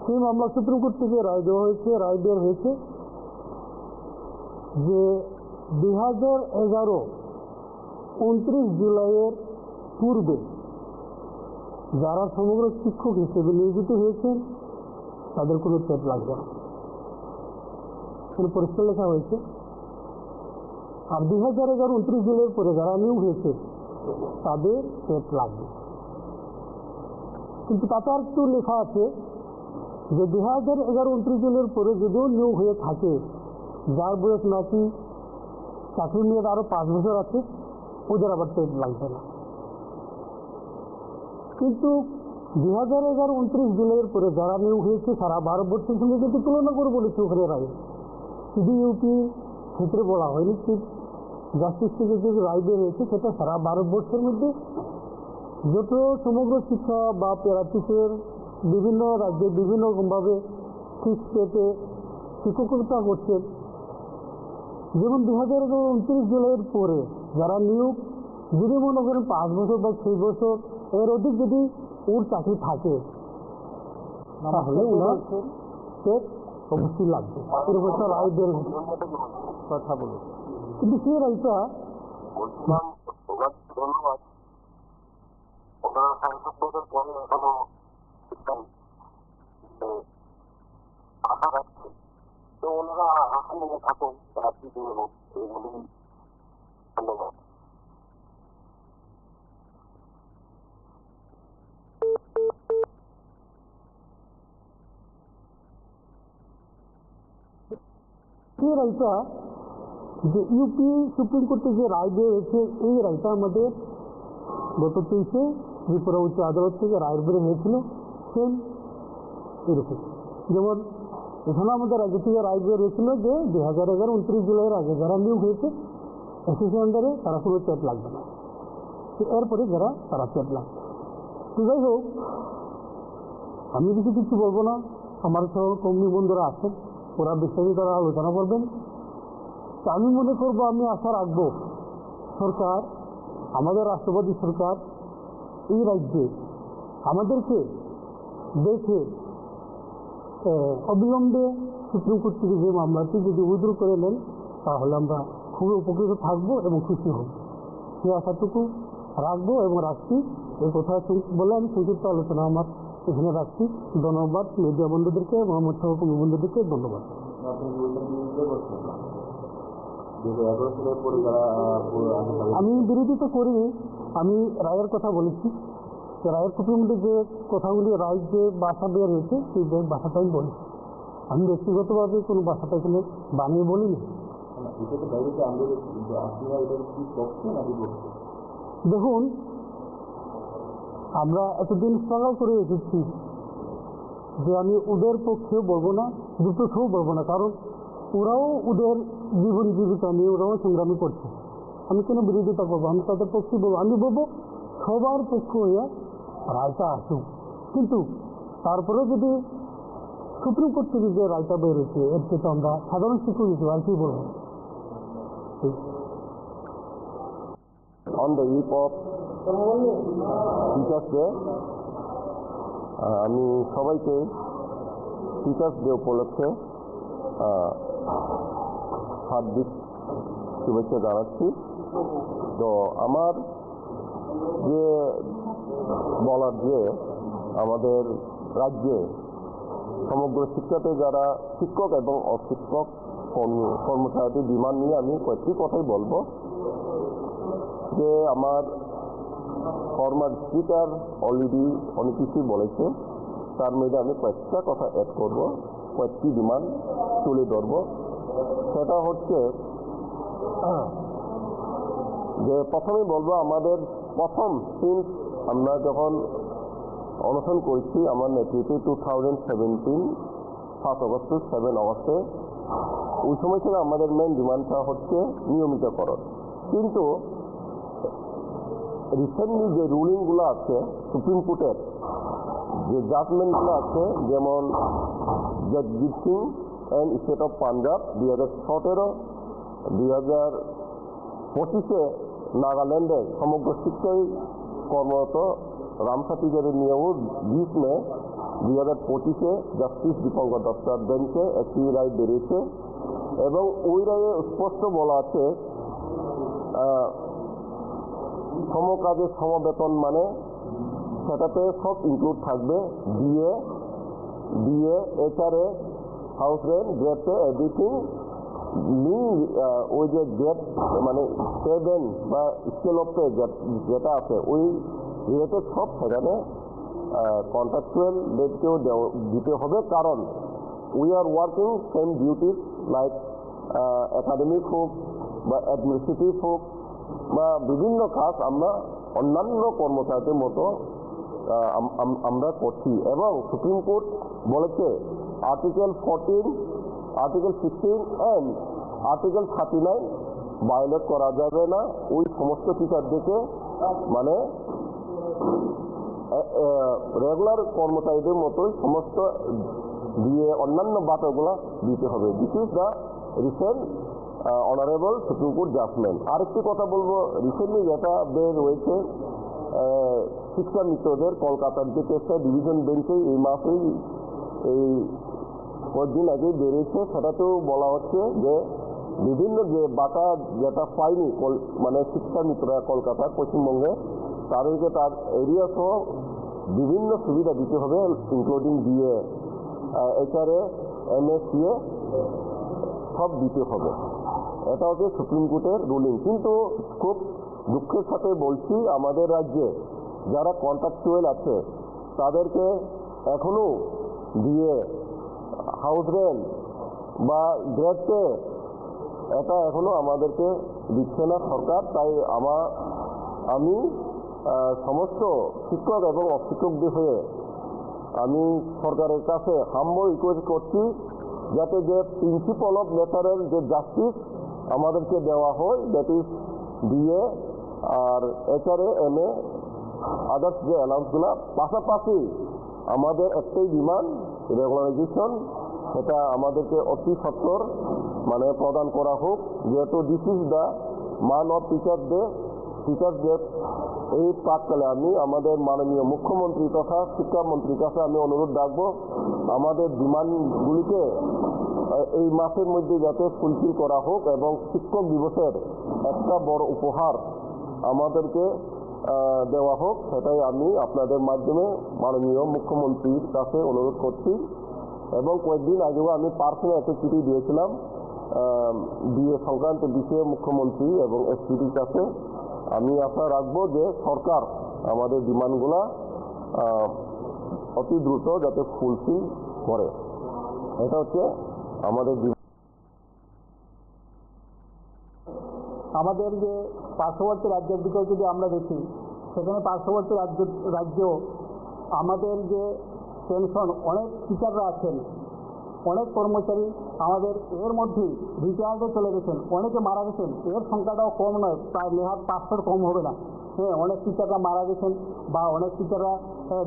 সেই মামলা সুপ্রিম কোর্ট থেকে রায় দেওয়া হয়েছে, রায় দেওয়া হয়েছে যে 2011 29 জুলাইয়ের পূর্বে যারা সমগ্র শিক্ষক হিসেবে নিয়োজিত হয়েছেন তাদের কোনো টেট লাগবে না, পরিষ্কার লেখা হয়েছে। আর 2011 29 জুলাইয়ের পরে যারা নিয়োগ হয়েছে তাদের টেট লাগবে। কিন্তু তাতে আর একটু লেখা আছে যে 2011 29 জুলাইয়ের পরে যদিও নিয়োগ হয়ে থাকে, যার বয়স নাকি চাকরি নিয়ে আরো 5 বছর আছে, ওদের আবার টেট লাগবে না। কিন্তু 2011 29 জুলাইয়ের পরে যারা নিয়োগ হয়েছে সারা ভারতবর্ষের সঙ্গে যদি তুলনা করে বলেছে ওখানে রায়, শুধু ইউপি ক্ষেত্রে বলা হয়নি, ঠিক জাস্টিস থেকে যে রায় বের হয়েছে সেটা সারা ভারতবর্ষের মধ্যে যত সমগ্র শিক্ষা বা প্যারাটিসের বিভিন্ন রাজ্যে বিভিন্ন রকমভাবে ঠিক স্টেটে শিক্ষকতা করছেন, যেমন 2011 29 জুলাইয়ের পরে যারা নিয়োগ যদি মনে করেন 5 বছর বা 6 বছর এর অধিক যদি ওর চাকরি থাকে তাহলে ওনার টেট অবশ্যই লাগবে, এরকম একটা রায় বের কথা বলে। কিন্তু সেই রায়টা ধন্যবাদ, ওনারা 50 বছর পরে এখনো আশা রাখছে, তো ওনারা আশা নিয়ে থাকুন, রাত্রি দিয়ে হোক, এইগুলি ধন্যবাদ। এই রায়টা যে ইউপি সুপ্রিম কোর্টে যে রায় দেওয়া হয়েছে, এই রায়টা আমাদের গত 23 ত্রিপুরা উচ্চ আদালত থেকে রায় বের হয়েছিল সেম এরকম। যেমন এখানে আমাদের রাজ্য থেকে রায় বের হয়েছিল যে 2011 29 জুলাইয়ের আগে যারা নিয়োগ হয়েছে এসএসসি আন্ডারে তারা কোনো টেট লাগবে না, এরপরে যারা তারা টেট লাগবে। তো যাই হোক, আমি বেশি কিছু বলবো না, আমার সহ কর্মী বন্ধুরা আছেন, ওরা বিস্তারিত তারা আলোচনা করবেন। তা আমি মনে করবো, আমি আশা রাখবো সরকার, আমাদের রাষ্ট্রপতি সরকার এই রাজ্যে আমাদেরকে দেখে অবিলম্বে সুপ্রিম কোর্ট থেকে যে মামলাটি যদি উইথড্র করে নেন তাহলে আমরা খুবই উপকৃত থাকবো এবং খুশি হব, সেই আশাটুকু রাখবো এবং রাখছি। এই কথা বলে আমি সংক্ষিপ্ত আলোচনা আমার এখানে রাখছি। ধন্যবাদ মিডিয়া বন্ধুদেরকে, মোহাম্মদ সহকর্মী বন্ধুদেরকে ধন্যবাদ। আমি বিরোধিতা করিনি, আমি রায়ের কথা বলেছি, রায়ের কপির মধ্যে যে কথাগুলি, রায় যে ভাষা বের হয়েছে সেই ভাষাটাই বলেছি। আমি ব্যক্তিগতভাবে কোনো ভাষাটা এখানে বানিয়ে বলিনি। দেখুন, আমরা এতদিন স্ট্রাগল করে এসেছি যে আমি ওদের পক্ষেও বলবো না, বিপক্ষেও বলবো না, কারণ ওরাও ওদের জীবন জীবিকা নিয়ে ওরাও সংগ্রামী করছে। আমি কেন বিরোধিতা করবো? আমি তাদের পক্ষে বলবো, আমি বলবো সবার পক্ষ হয়ে রায়টা আসুক, কিন্তু তারপরে যদি সুপ্রিম কোর্ট থেকে যে রায়টা বেরোচ্ছে এর থেকে আমরা সাধারণ শিক্ষক হিসেবে আর কি বলবো। On the eve of teachers day, আমি সবাইকে টিচার্স ডে উপলক্ষে হার্দিক শুভেচ্ছা জানাচ্ছি। তো আমার যে বলার যে আমাদের রাজ্যে সমগ্র শিক্ষাতে যারা শিক্ষক এবং অশিক্ষক কর্মচারীদের ডিমান্ড নিয়ে আমি কয়েকটি কথাই বলবো। যে আমার ফর্মার স্পিকার অলরেডি অনেক কিছুই বলেছে, তার মধ্যে আমি কয়েকটা কথা অ্যাড করব, কয়েকটি ডিমান্ড তুলে ধরব। সেটা হচ্ছে যে প্রথমেই বলবো, আমাদের প্রথম সিন্স আমরা যখন অনশন করেছি আমার নেতৃত্বে 2017 5 আগস্ট 7 আগস্টে, ওই সময় থেকে আমাদের মেন ডিমান্ডটা হচ্ছে নিয়মিতকরণ। কিন্তু রিসেন্টলি যে রুলিংগুলো আছে সুপ্রিম কোর্টের, যে জাজমেন্টগুলো আছে, যেমন Jagjit Singh and state of Punjab 2017, 2025 নাগাল্যান্ডে সমগ্র শিক্ষায় কর্মরত রামসা টিচারের নিয়েও 20 মে 2025 জাস্টিস দীপঙ্কর দত্তার বেঞ্চে একটি রায় বেরিয়েছে এবং ওই রায়ে স্পষ্ট বলা আছে সমকাজে সমবেতন, মানে সেটাতে সব ইনক্লুড থাকবে, DA, HRA, house rent, grade pay, everything. ওই যে গ্রেড মানে 7 বা স্কেল অফ পে যেটা আছে ওই রিলেটেড সব সেখানে কন্ট্রাকচুয়াল রেটকেও দিতে হবে, কারণ we are working same duties like academic হোক বা অ্যাডমিনিস্ট্রেটিভ হোক বা বিভিন্ন কাজ আমরা অন্যান্য কর্মচারীদের মতো আমরা করছি। এবং সুপ্রিম কোর্ট বলেছে article 14, article 16 and article 39 violate করা যাবে না। ওই সমস্ত টিচারদেরকে মানে রেগুলার কর্মচারীদের মতোই সমস্ত দিয়ে অন্যান্য বাটাগুলো দিতে হবে। This is the recent honourable supreme court judgement. আরেকটি কথা বলবো, রিসেন্টলি যেটা বের হয়েছে শিক্ষা মিত্রদের কলকাতার যে কেসটা ডিভিশন বেঞ্চে এই মাসেই এই কয়েকদিন আগেই বেরিয়েছে, সেটাতেও বলা হচ্ছে যে বিভিন্ন যে বাটা যেটা পায়নি মানে শিক্ষা মিত্ররা কলকাতা পশ্চিমবঙ্গে, তাদেরকে তার এরিয়া সহ বিভিন্ন সুবিধা দিতে হবে, ইনক্লুডিং ডিএ, এইচআরএ, এমএসসিএ সব দিতে হবে। এটা হচ্ছে সুপ্রিম কোর্টের রুলিং। কিন্তু খুব দুঃখের সাথে বলছি, আমাদের রাজ্যে যারা কন্ট্রাকচুয়াল আছে তাদেরকে এখনো দিয়ে হাউস রেন্ট বা গ্রেড পে এটা এখনো আমাদেরকে দিচ্ছে না সরকার। তাই আমি সমস্ত শিক্ষক এবং অশিক্ষকদের হয়ে আমি সরকারের কাছে হাম্বল রিকোয়েস্ট করছি, যাতে যে প্রিন্সিপাল অফ ন্যাচারাল যে জাস্টিস আমাদেরকে দেওয়া হয়, দ্যাট ইজ ডিএ আর এইচআরএ, এমএ, আদার্স যে অ্যালাউন্সগুলো, পাশাপাশি আমাদের একটাই ডিমান্ড রেগুলারাইজেশন, সেটা আমাদেরকে অতি সত্বর মানে প্রদান করা হোক, যেহেতু দিস ইজ দ্য মান অফ টিচার্স ডে। এই প্রাককালে আমি আমাদের মাননীয় মুখ্যমন্ত্রী তথা শিক্ষামন্ত্রীর কাছে আমি অনুরোধ রাখবো, আমাদের ডিমান্ডগুলিকে এই মাসের মধ্যে যাতে ফুলফিল করা হোক এবং শিক্ষক দিবসের একটা বড় উপহার আমাদেরকে দেওয়া হোক, সেটাই আমি আপনাদের মাধ্যমে মাননীয় মুখ্যমন্ত্রীর কাছে অনুরোধ করছি। এবং কয়েকদিন আগেও আমি পার্সোনাল একটা চিঠি দিয়েছিলাম ডিএ সংক্রান্ত বিষয়ে মুখ্যমন্ত্রী এবং এসপিডির কাছে। আমি আশা রাখবো যে সরকার আমাদের ডিমান্ডগুলা অতি দ্রুত যাতে ফুলফিল করে। এটা হচ্ছে আমাদের আমাদের যে পার্শ্ববর্তী রাজ্যের দিকেও যদি আমরা দেখি, সেখানে পার্শ্ববর্তী রাজ্যেও আমাদের যে পেনশন অনেক টিচাররা আছেন, অনেক কর্মচারী আমাদের এর মধ্যে রিটায়ার্ডে চলে গেছেন, অনেকে মারা গেছেন। এর সংখ্যাটাও কম নয়, প্রায় নেহাত 500 কম হবে না। হ্যাঁ, অনেক টিচাররা মারা গেছেন বা অনেক টিচাররা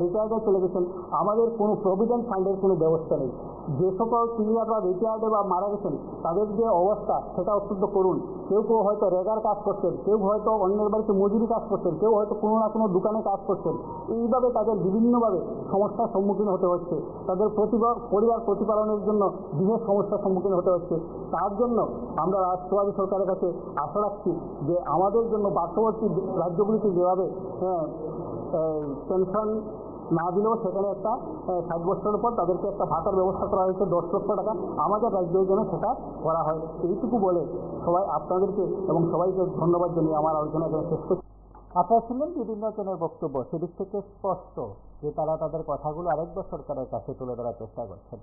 রিটায়ার্ডে চলে গেছেন, আমাদের কোনো প্রভিডেন্ট ফান্ডের কোনো ব্যবস্থা নেই। যে সকল সিনিয়ররা রিটায়ার্ডে বা মারা গেছেন তাদের যে অবস্থা সেটা অত্যন্ত করুন। কেউ কেউ হয়তো রেগার কাজ করছেন, কেউ হয়তো অন্যের বাড়িতে মজুরি কাজ করছেন, কেউ হয়তো কোনো না কোনো দোকানে কাজ করছেন। এইভাবে তাদের বিভিন্নভাবে সমস্যার সম্মুখীন হতে হচ্ছে, তাদের পরিবার প্রতিপালনের জন্য বিশেষ সমস্যার সম্মুখীন হতে হচ্ছে। তার জন্য আমরা রাষ্ট্রবাদী সরকারের কাছে আশা রাখছি যে আমাদের জন্য পার্শ্ববর্তী রাজ্যগুলিতে যেভাবে পেনশন না দিলেও সেখানে একটা 60 বছরের পর তাদেরকে একটা ভাতার ব্যবস্থা করা হয়েছে 10 লক্ষ টাকা, আমাদের রাজ্যের জন্য সেটা করা হয়। এইটুকু বলে সবাই আপনাদেরকে এবং সবাইকে ধন্যবাদ জানিয়ে আমার আলোচনা এখানে শেষ করছি। আপনারা শুনলেন বিভিন্ন জনের বক্তব্য, সেদিক থেকে স্পষ্ট যে তারা তাদের কথাগুলো আরেকবার সরকারের কাছে তুলে ধরার চেষ্টা করছেন।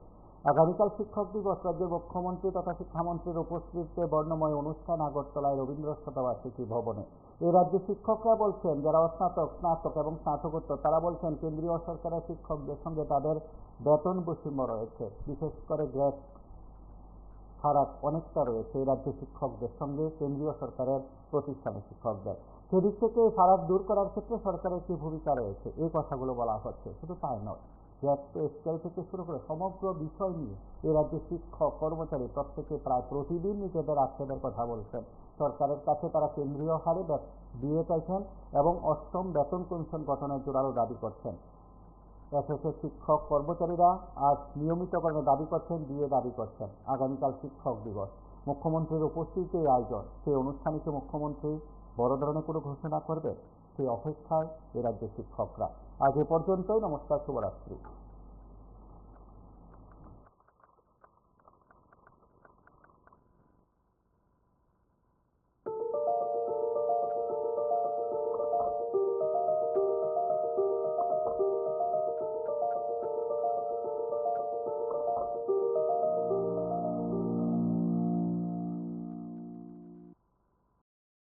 আগামীকাল শিক্ষক দিবস, রাজ্যের মুখ্যমন্ত্রী তথা শিক্ষামন্ত্রীর উপস্থিতিতে বর্ণময় অনুষ্ঠান আগরতলায় রবীন্দ্র শতবার্ষিকী ভবনে। এই রাজ্যের শিক্ষকরা বলছেন, যারা স্নাতক এবং স্নাতকোত্তর, তারা বলছেন কেন্দ্রীয় সরকারের শিক্ষকদের সঙ্গে তাদের বেতন বৈষম্য রয়েছে, বিশেষ করে গ্রেড ফারাক অনেকটা রয়েছে এই রাজ্যের শিক্ষকদের সঙ্গে কেন্দ্রীয় সরকারের প্রতিষ্ঠানের শিক্ষকদের। সেদিক থেকে এই ফারাক দূর করার ক্ষেত্রে সরকারের কি ভূমিকা রয়েছে এই কথাগুলো বলা হচ্ছে। শুধু তাই নয়, স্কেল থেকে শুরু করে সমগ্র বিষয় নিয়ে এই রাজ্যের শিক্ষক কর্মচারী প্রত্যেকে প্রায় প্রতিদিন নিজেদের আক্ষেপের কথা বলছেন। সরকারের কাছে তারা কেন্দ্রীয় হারে দিয়ে চাইছেন এবং 8ম বেতন কমিশন গঠনের জোরালো দাবি করছেন। এসএসএর শিক্ষক কর্মচারীরা আজ নিয়মিতকরণের দাবি করছেন, দিয়ে দাবি করছেন। আগামীকাল শিক্ষক দিবস, মুখ্যমন্ত্রীর উপস্থিতিতে এই আয়োজন, সেই অনুষ্ঠানে কি মুখ্যমন্ত্রী বড় ধরনের কোনো ঘোষণা করবে, সেই অপেক্ষায় এ রাজ্যের শিক্ষকরা। আজ এ পর্যন্তই। নমস্কার, শুভরাত্রি।